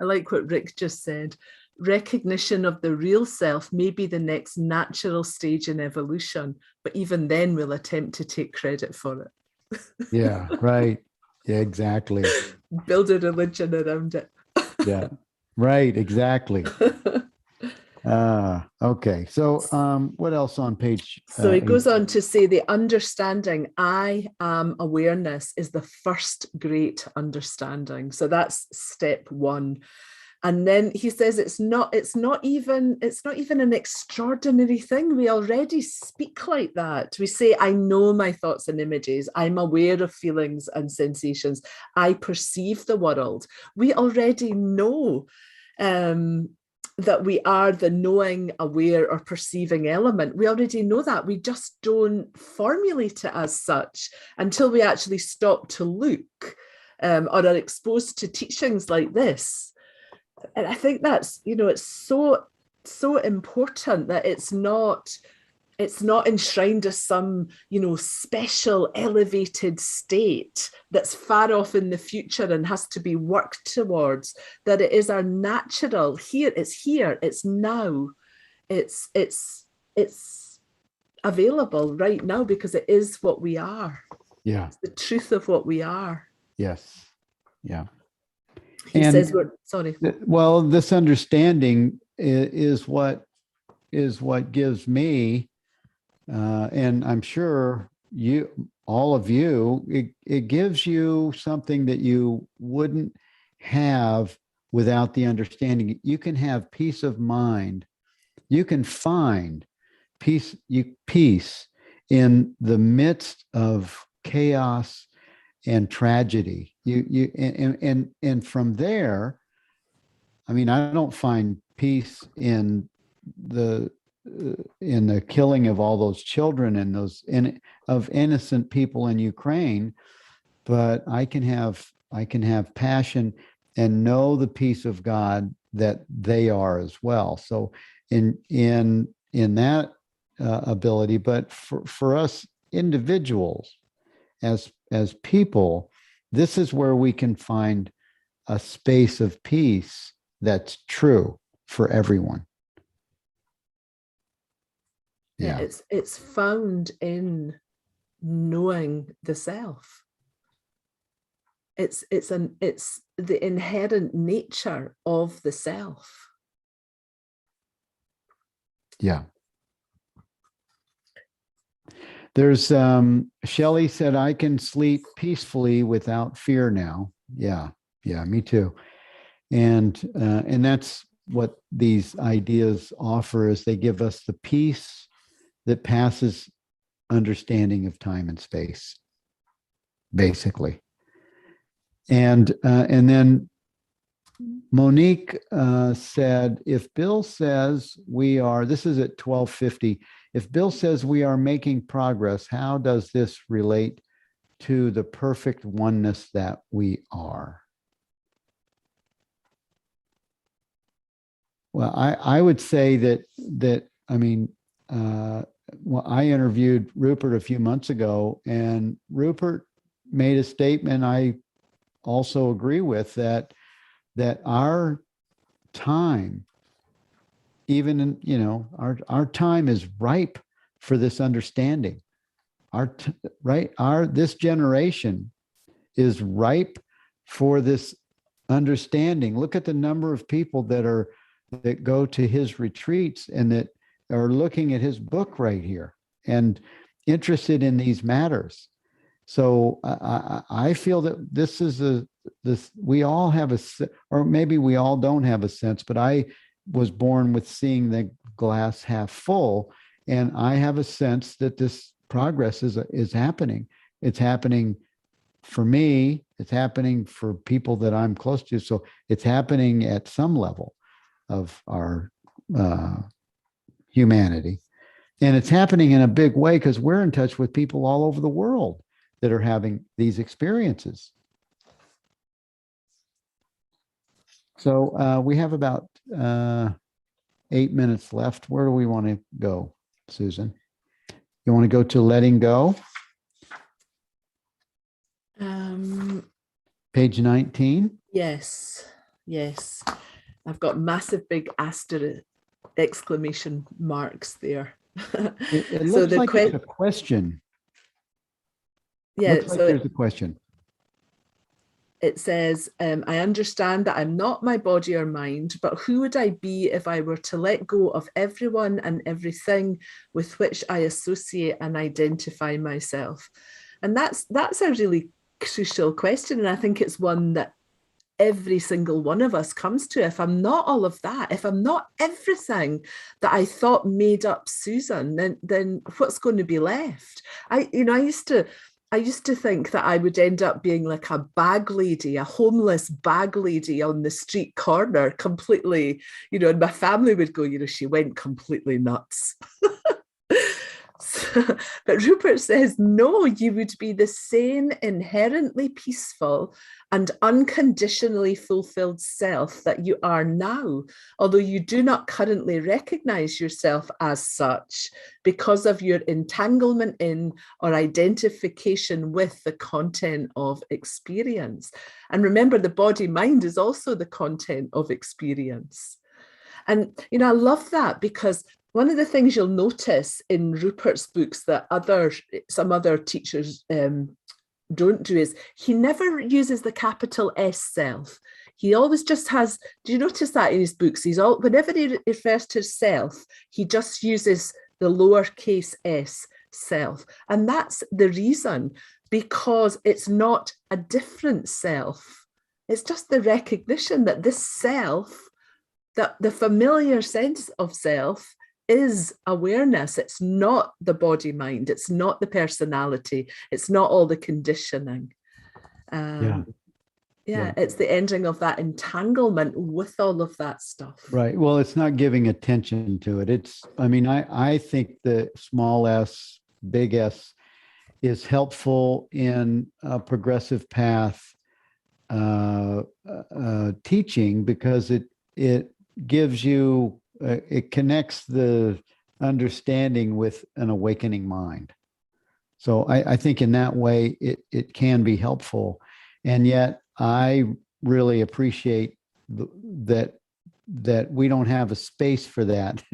[SPEAKER 2] I like what Rick just said. Recognition of the real self may be the next natural stage in evolution, but even then we'll attempt to take credit for it.
[SPEAKER 1] Yeah, right. Yeah, exactly.
[SPEAKER 2] Build a religion around it.
[SPEAKER 1] Yeah, right, exactly. Okay. So what else on page?
[SPEAKER 2] So he goes on to say the understanding I am awareness is the first great understanding. So that's step one. And then he says it's not even an extraordinary thing. We already speak like that. We say, I know my thoughts and images. I'm aware of feelings and sensations. I perceive the world. We already know that we are the knowing, aware, or perceiving element. We already know that. We just don't formulate it as such until we actually stop to look or are exposed to teachings like this. And I think that's, it's so important that it's not enshrined as some, special elevated state that's far off in the future and has to be worked towards, that it is our natural here, it's now, it's available right now because it is what we are.
[SPEAKER 1] Yeah.
[SPEAKER 2] It's the truth of what we are.
[SPEAKER 1] Yes. Yeah.
[SPEAKER 2] He says sorry.
[SPEAKER 1] Well, this understanding is what gives me, and I'm sure all of you, it gives you something that you wouldn't have without the understanding. You can have peace of mind. You can find peace in the midst of chaos and tragedy. And from there, I mean, I don't find peace in the killing of all those children and of innocent people in Ukraine, but I can have passion and know the peace of God that they are as well. So in that ability, but for us individuals as people, this is where we can find a space of peace that's true for everyone.
[SPEAKER 2] Yeah, it's found in knowing the self. It's the inherent nature of the self.
[SPEAKER 1] Yeah. There's Shelley said, I can sleep peacefully without fear now. Yeah, me too. And that's what these ideas offer, is they give us the peace that passes understanding of time and space, basically. And then Monique said, if Bill says we are, this is at 12:50, if Bill says we are making progress, how does this relate to the perfect oneness that we are? Well, I would say that I mean, well, I interviewed Rupert a few months ago, and Rupert made a statement I also agree with, that our time, even in, our time is ripe for this understanding. This generation is ripe for this understanding. Look at the number of people that go to his retreats and that are looking at his book right here and interested in these matters. So I feel that this is we all have or maybe we all don't have a sense, but I was born with seeing the glass half full, and I have a sense that this progress is happening. It's happening for me. It's happening for people that I'm close to. So it's happening at some level of our humanity. And it's happening in a big way because we're in touch with people all over the world that are having these experiences. So we have about 8 minutes left. Where do we want to go, Susan? You want to go to letting go? Page 19?
[SPEAKER 2] Yes. I've got massive big asterisk exclamation marks there.
[SPEAKER 1] It looks like it's a question.
[SPEAKER 2] Yeah,
[SPEAKER 1] looks like there's a question.
[SPEAKER 2] It says, I understand that I'm not my body or mind, but who would I be if I were to let go of everyone and everything with which I associate and identify myself? And that's a really crucial question. And I think it's one that every single one of us comes to. If I'm not all of that, if I'm not everything that I thought made up Susan, then what's going to be left? I used to I used to think that I would end up being like a bag lady, a homeless bag lady on the street corner, completely, and my family would go, she went completely nuts. But Rupert says, no, you would be the same inherently peaceful and unconditionally fulfilled self that you are now, although you do not currently recognize yourself as such because of your entanglement in or identification with the content of experience. And remember, the body-mind is also the content of experience. And, I love that, because one of the things you'll notice in Rupert's books that some other teachers don't do is he never uses the capital S self. He always just has, do you notice that in his books? Whenever he refers to self, he just uses the lowercase s self. And that's the reason, because it's not a different self. It's just the recognition that this self, that the familiar sense of self, is awareness. It's not the body mind. It's not the personality. It's not all the conditioning. Yeah, it's the ending of that entanglement with all of that stuff.
[SPEAKER 1] Right. Well, it's not giving attention to it. I think the small s, big S is helpful in a progressive path teaching, because it gives you, it connects the understanding with an awakening mind. So I think in that way it can be helpful. And yet I really appreciate that we don't have a space for that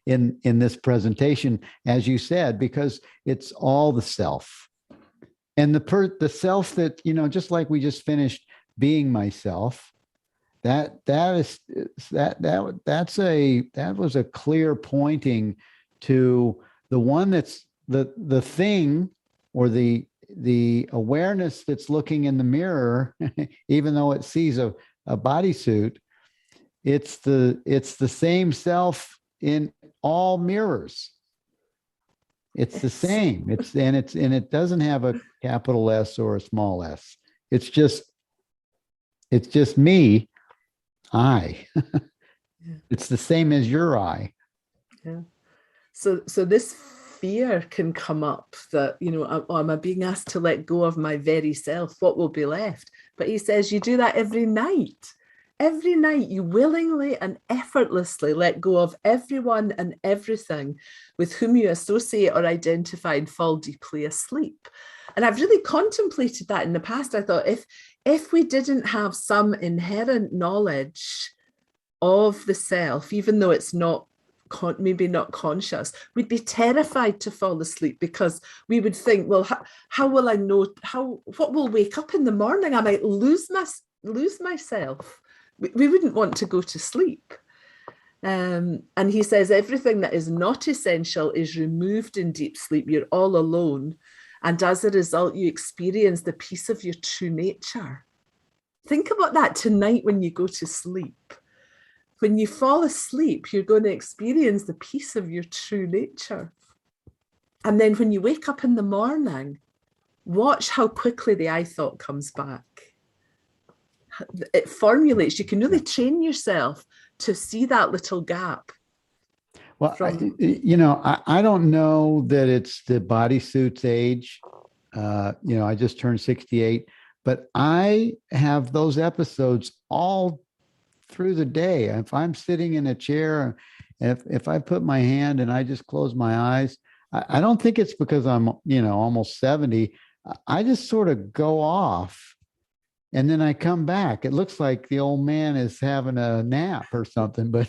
[SPEAKER 1] in this presentation, as you said, because it's all the self. And the self that, just like we just finished being myself, that was a clear pointing to the one that's the thing, or the awareness that's looking in the mirror, even though it sees a bodysuit. It's the same self in all mirrors. It's the same. It doesn't have a capital S or a small s. It's just me. I. It's the same as your I.
[SPEAKER 2] Yeah. So this fear can come up that, am I being asked to let go of my very self? What will be left? But he says you do that every night. Every night you willingly and effortlessly let go of everyone and everything with whom you associate or identify and fall deeply asleep. And I've really contemplated that in the past. I thought, if we didn't have some inherent knowledge of the self, even though it's maybe not conscious, we'd be terrified to fall asleep, because we would think, well, how will I know, what will wake up in the morning? I might lose myself. We wouldn't want to go to sleep. And he says everything that is not essential is removed in deep sleep. You're all alone. And as a result, you experience the peace of your true nature. Think about that tonight when you go to sleep. When you fall asleep, you're going to experience the peace of your true nature. And then when you wake up in the morning, watch how quickly the I thought comes back. It formulates. You can really train yourself to see that little gap.
[SPEAKER 1] Well, I don't know that it's the bodysuit's age. I just turned 68, but I have those episodes all through the day. If I'm sitting in a chair, if I put my hand and I just close my eyes, I don't think it's because I'm, almost 70. I just sort of go off. And then I come back. It looks like the old man is having a nap or something, but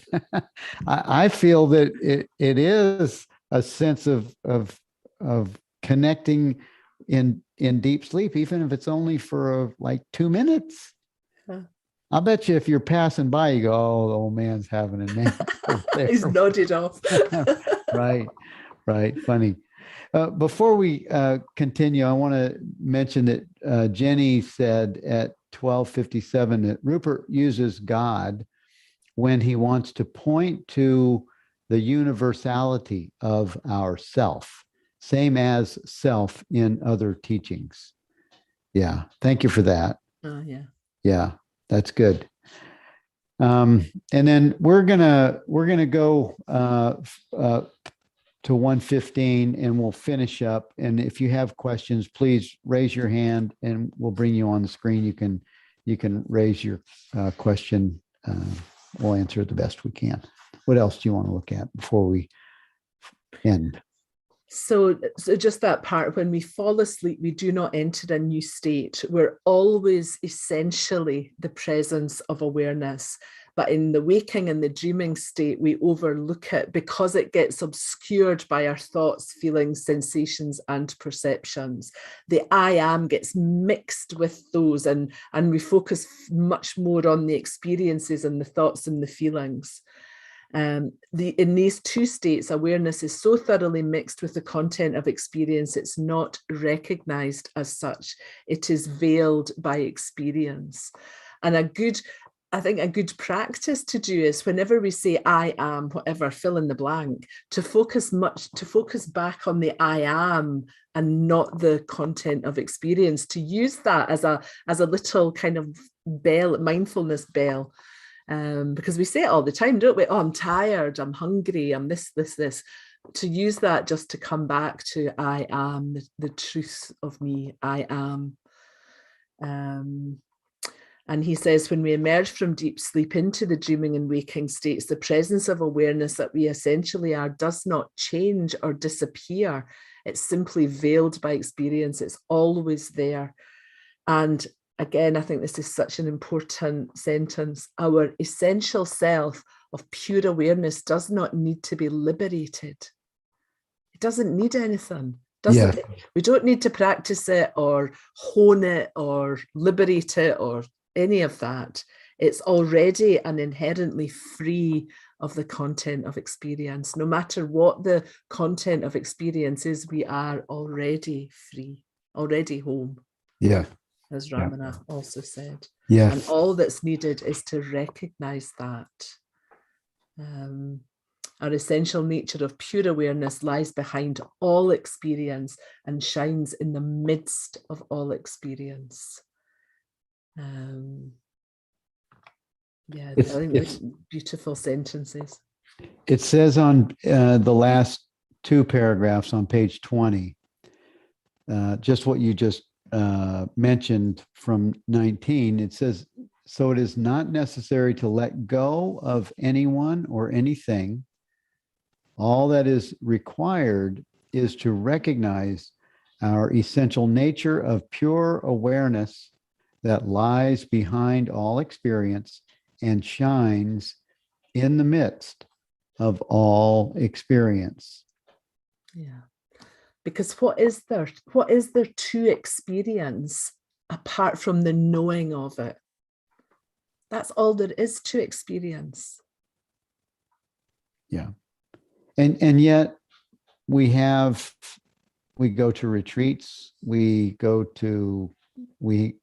[SPEAKER 1] I feel that it is a sense of connecting in deep sleep, even if it's only for like 2 minutes. Huh. I'll bet you if you're passing by, you go, "Oh, the old man's having a nap."
[SPEAKER 2] He's nodded off.
[SPEAKER 1] Right. Funny. Before we continue, I want to mention that Jenny said at 12:57 that Rupert uses God when he wants to point to the universality of our self. same as self in other teachings. Yeah, thank you for that.
[SPEAKER 2] Yeah.
[SPEAKER 1] Yeah, that's good. And then we're gonna go to 1:15 and we'll finish up. And if you have questions, please raise your hand and we'll bring you on the screen. You can raise your question. We'll answer it the best we can. What else do you want to look at before we end?
[SPEAKER 2] So just that part, when we fall asleep, we do not enter a new state. We're always essentially the presence of awareness. But in the waking and the dreaming state, we overlook it because it gets obscured by our thoughts, feelings, sensations, and perceptions. The I am gets mixed with those, and we focus much more on the experiences and the thoughts and the feelings. In these two states, awareness is so thoroughly mixed with the content of experience, it's not recognized as such. It is veiled by experience. And I think a good practice to do is whenever we say I am, whatever, fill in the blank, to focus back on the I am and not the content of experience, to use that as a little kind of bell, mindfulness bell. Because we say it all the time, don't we? Oh, I'm tired, I'm hungry, I'm this. To use that just to come back to I am, the truth of me, I am. And he says, when we emerge from deep sleep into the dreaming and waking states, the presence of awareness that we essentially are does not change or disappear. It's simply veiled by experience. It's always there. And again, I think this is such an important sentence. Our essential self of pure awareness does not need to be liberated. It doesn't need anything. We don't need to practice it or hone it or liberate it or any of that. It's already and inherently free of the content of experience. No matter what the content of experience is, we are already free, already home.
[SPEAKER 1] Yeah.
[SPEAKER 2] As Ramana also said.
[SPEAKER 1] Yes.
[SPEAKER 2] And all that's needed is to recognize that. Our essential nature of pure awareness lies behind all experience and shines in the midst of all experience. I think it's beautiful sentences.
[SPEAKER 1] It says on the last two paragraphs on page 20, just what you just mentioned from 19, it says, so it is not necessary to let go of anyone or anything. All that is required is to recognize our essential nature of pure awareness that lies behind all experience and shines in the midst of all experience.
[SPEAKER 2] Yeah. Because what is there to experience apart from the knowing of it? That's all there is to experience.
[SPEAKER 1] Yeah. And yet we go to retreats, we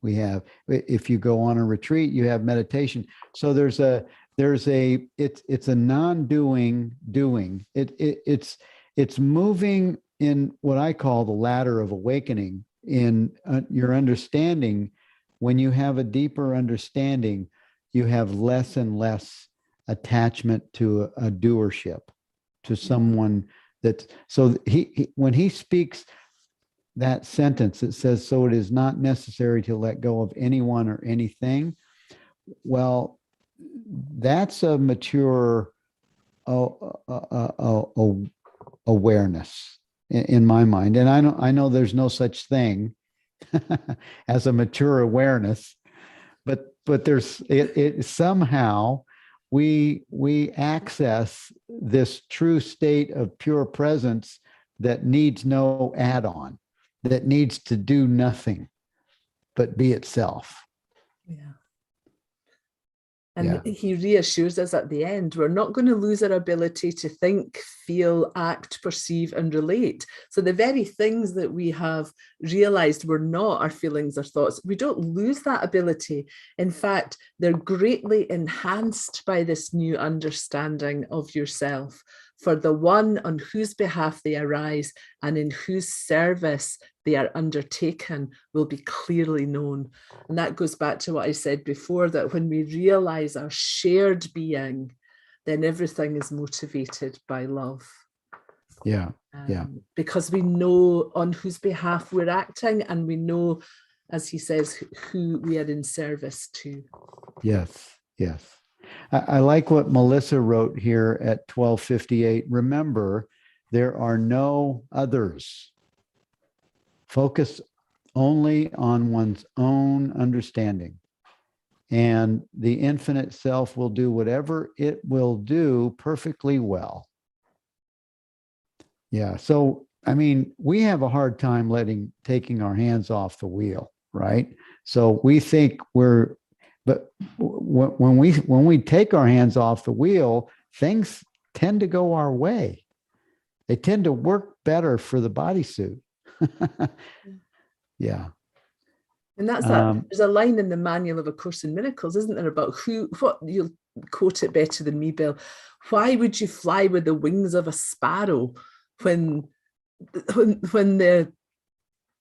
[SPEAKER 1] have, if you go on a retreat, you have meditation. So it's a non-doing doing. It's moving in what I call the ladder of awakening in your understanding. When you have a deeper understanding, you have less and less attachment to a doership, to someone so when he speaks that sentence, it says, so it is not necessary to let go of anyone or anything. Well, that's a mature awareness in my mind. And I know there's no such thing as a mature awareness, but there's it somehow we access this true state of pure presence that needs no add-on, that needs to do nothing but be itself.
[SPEAKER 2] Yeah. And he reassures us at the end, we're not going to lose our ability to think, feel, act, perceive, and relate. So the very things that we have realized were not our feelings or thoughts, we don't lose that ability. In fact, they're greatly enhanced by this new understanding of yourself. for the one on whose behalf they arise and in whose service they are undertaken will be clearly known. And that goes back to what I said before, that when we realize our shared being, then everything is motivated by love.
[SPEAKER 1] Yeah. Yeah.
[SPEAKER 2] Because we know on whose behalf we're acting, and we know, as he says, who we are in service to.
[SPEAKER 1] Yes. Yes. I like what Melissa wrote here at 1258. Remember, there are no others. Focus only on one's own understanding, and the infinite self will do whatever it will do perfectly well. Yeah. So, I mean, we have a hard time taking our hands off the wheel, right? So we think but when we take our hands off the wheel, things tend to go our way. They tend to work better for the bodysuit. Yeah.
[SPEAKER 2] And that's that. There's a line in the manual of A Course in Miracles, isn't there, about what you'll quote it better than me, Bill. Why would you fly with the wings of a sparrow when the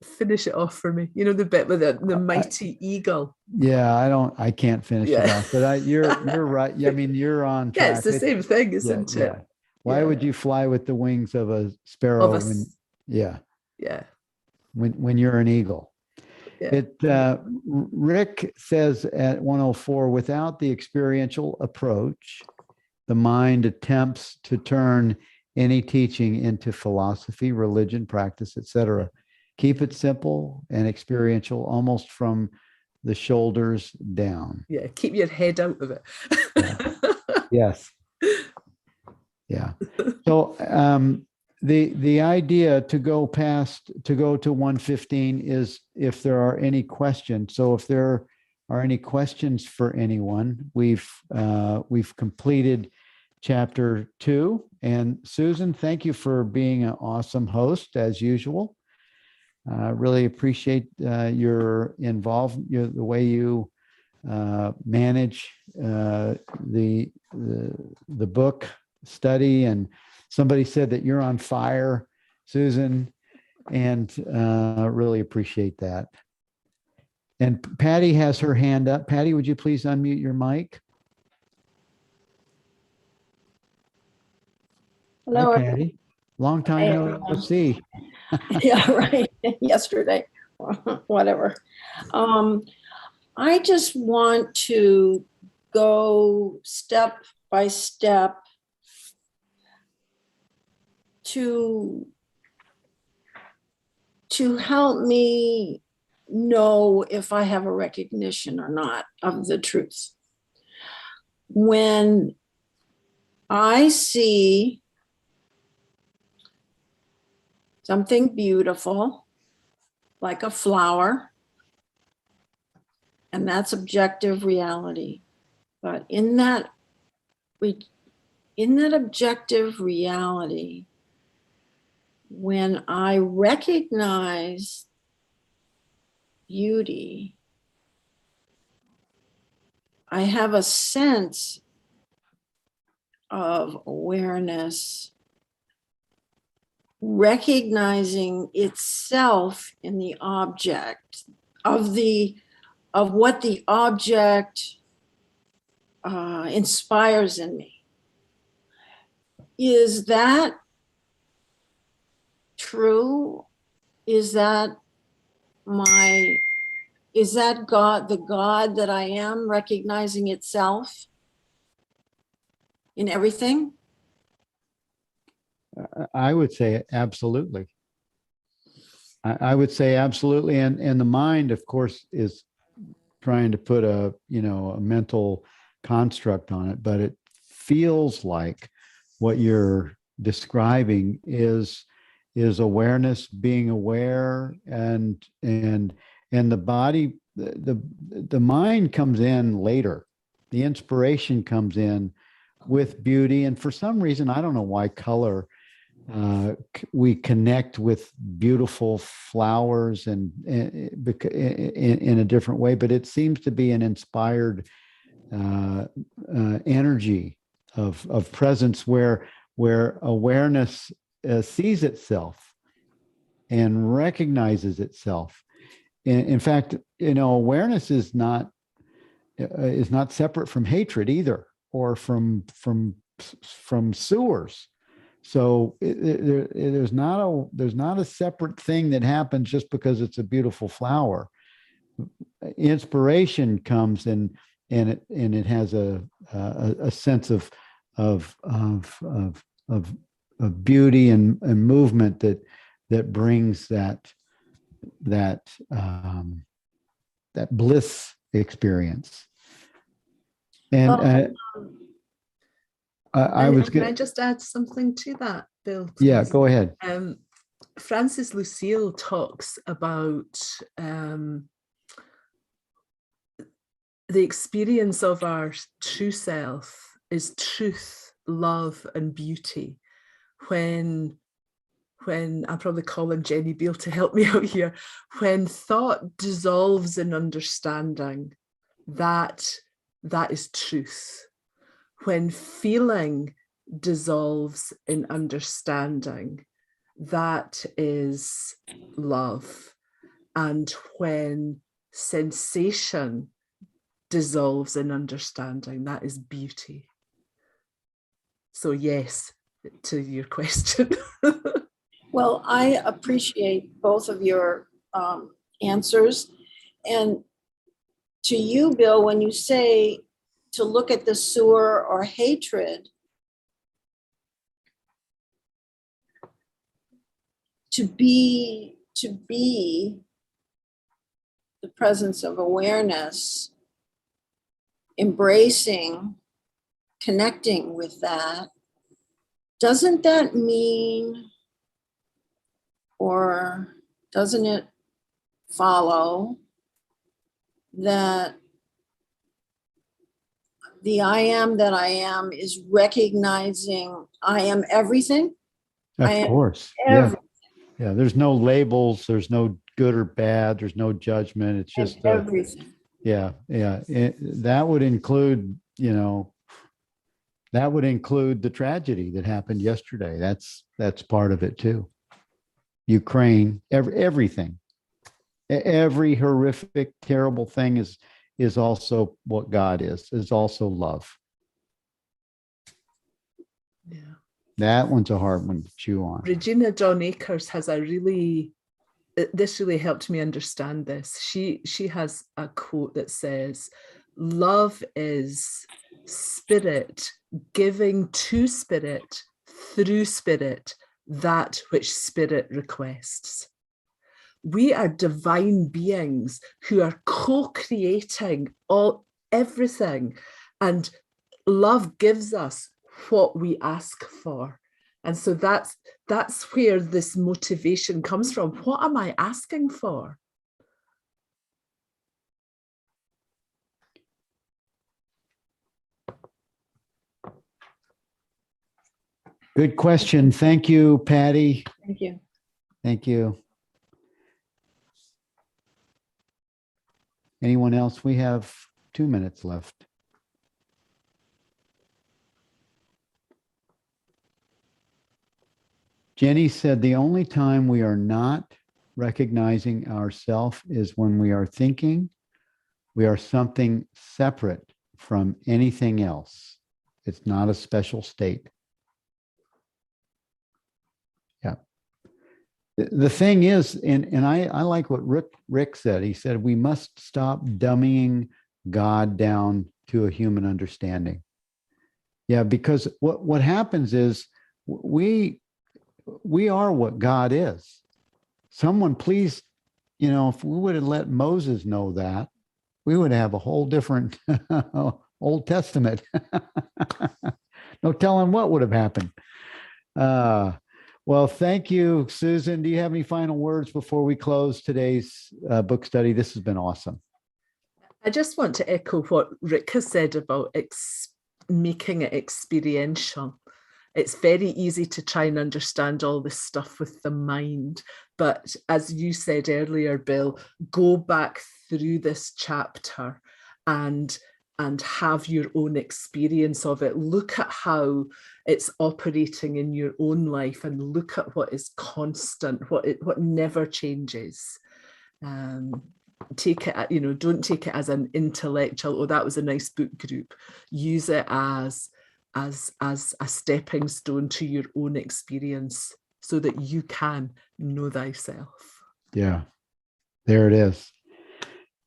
[SPEAKER 2] finish it off for me? You know, the bit with the mighty eagle.
[SPEAKER 1] Yeah, I can't finish it off, but you're right. I mean, you're on track.
[SPEAKER 2] Yeah, it's the same thing, isn't it?
[SPEAKER 1] Yeah. Why would you fly with the wings of a sparrow when you're an eagle? Yeah. Rick says at 104, without the experiential approach, the mind attempts to turn any teaching into philosophy, religion, practice, etc. Keep it simple and experiential, almost from the shoulders down.
[SPEAKER 2] Yeah, keep your head out of it.
[SPEAKER 1] Yes. Yeah. So the idea to go to 115 is if there are any questions. So if there are any questions for anyone, we've completed chapter 2. And Susan, thank you for being an awesome host as usual. Really appreciate your involvement, the way you manage the book study. And somebody said that you're on fire, Susan, and really appreciate that. And Patty has her hand up. Patty, would you please unmute your mic?
[SPEAKER 3] Hello,
[SPEAKER 1] hi, Patty. Long time no see.
[SPEAKER 3] Yeah, right. Yesterday, whatever. I just want to go step by step to help me know if I have a recognition or not of the truth. When I see something beautiful, like a flower, and that's objective reality. But in that objective reality, when I recognize beauty, I have a sense of awareness, recognizing itself in the object of what the object inspires in me. Is that true? Is that God, the God that I am, recognizing itself in everything?
[SPEAKER 1] I would say absolutely. I would say absolutely. And the mind, of course, is trying to put a mental construct on it, but it feels like what you're describing is awareness, being aware, and the body, the mind comes in later. The inspiration comes in with beauty. And for some reason, I don't know why color, we connect with beautiful flowers and in a different way, but it seems to be an inspired energy of presence where where awareness sees itself and recognizes itself. In fact, awareness is not separate from hatred either, or from sewers. So there's not a separate thing that happens just because it's a beautiful flower. Inspiration comes and it has a sense of beauty and movement that brings that bliss experience. And
[SPEAKER 2] Can I just add something to that, Bill? Please?
[SPEAKER 1] Yeah, go ahead.
[SPEAKER 2] Francis Lucille talks about the experience of our true self is truth, love, and beauty. When I'm probably calling Jenny Beale to help me out here, when thought dissolves in understanding, that is truth. When feeling dissolves in understanding, that is love. And when sensation dissolves in understanding, that is beauty. So yes, to your question.
[SPEAKER 3] Well, I appreciate both of your answers. And to you, Bill, when you say to look at the sewer or hatred, to be the presence of awareness, embracing, connecting with that, doesn't that mean, or doesn't it follow that the I am that I am is recognizing I am everything?
[SPEAKER 1] Of course.
[SPEAKER 3] Everything.
[SPEAKER 1] Yeah. There's no labels. There's no good or bad. There's no judgment. It's just
[SPEAKER 3] everything.
[SPEAKER 1] Yeah. That would include, the tragedy that happened yesterday. That's part of it too. Ukraine, everything, every horrific, terrible thing is also what God is also love.
[SPEAKER 2] Yeah.
[SPEAKER 1] That one's a hard one to chew on.
[SPEAKER 2] Regina John Akers has this really helped me understand this. She has a quote that says, "Love is spirit giving to spirit through spirit that which spirit requests." We are divine beings who are co-creating everything, and love gives us what we ask for. And so that's where this motivation comes from. What am I asking for?
[SPEAKER 1] Good question. Thank you, Patty.
[SPEAKER 3] Thank you.
[SPEAKER 1] Thank you. Anyone else? We have 2 minutes left. Jenny said the only time we are not recognizing ourselves is when we are thinking we are something separate from anything else. It's not a special state. Yeah. The thing is, and I like what Rick said. He said, we must stop dummying God down to a human understanding. Yeah, because what happens is we are what God is. Someone please, if we would have let Moses know that, we would have a whole different Old Testament. No telling what would have happened. Well, thank you, Susan. Do you have any final words before we close today's book study? This has been awesome.
[SPEAKER 2] I just want to echo what Rick has said about making it experiential. It's very easy to try and understand all this stuff with the mind. But as you said earlier, Bill, go back through this chapter and and have your own experience of it. Look at how it's operating in your own life, and look at what is constant, what never changes. Take it, don't take it as an intellectual, oh, that was a nice book group. Use it as a stepping stone to your own experience, so that you can know thyself.
[SPEAKER 1] Yeah, there it is.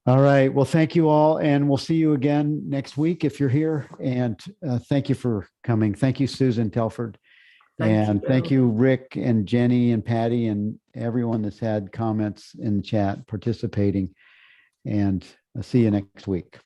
[SPEAKER 1] All right. Well, thank you all. And we'll see you again next week if you're here. And thank you for coming. Thank you, Susan Telford. Thank you, Rick and Jenny and Patty and everyone that's had comments in the chat participating. And I'll see you next week.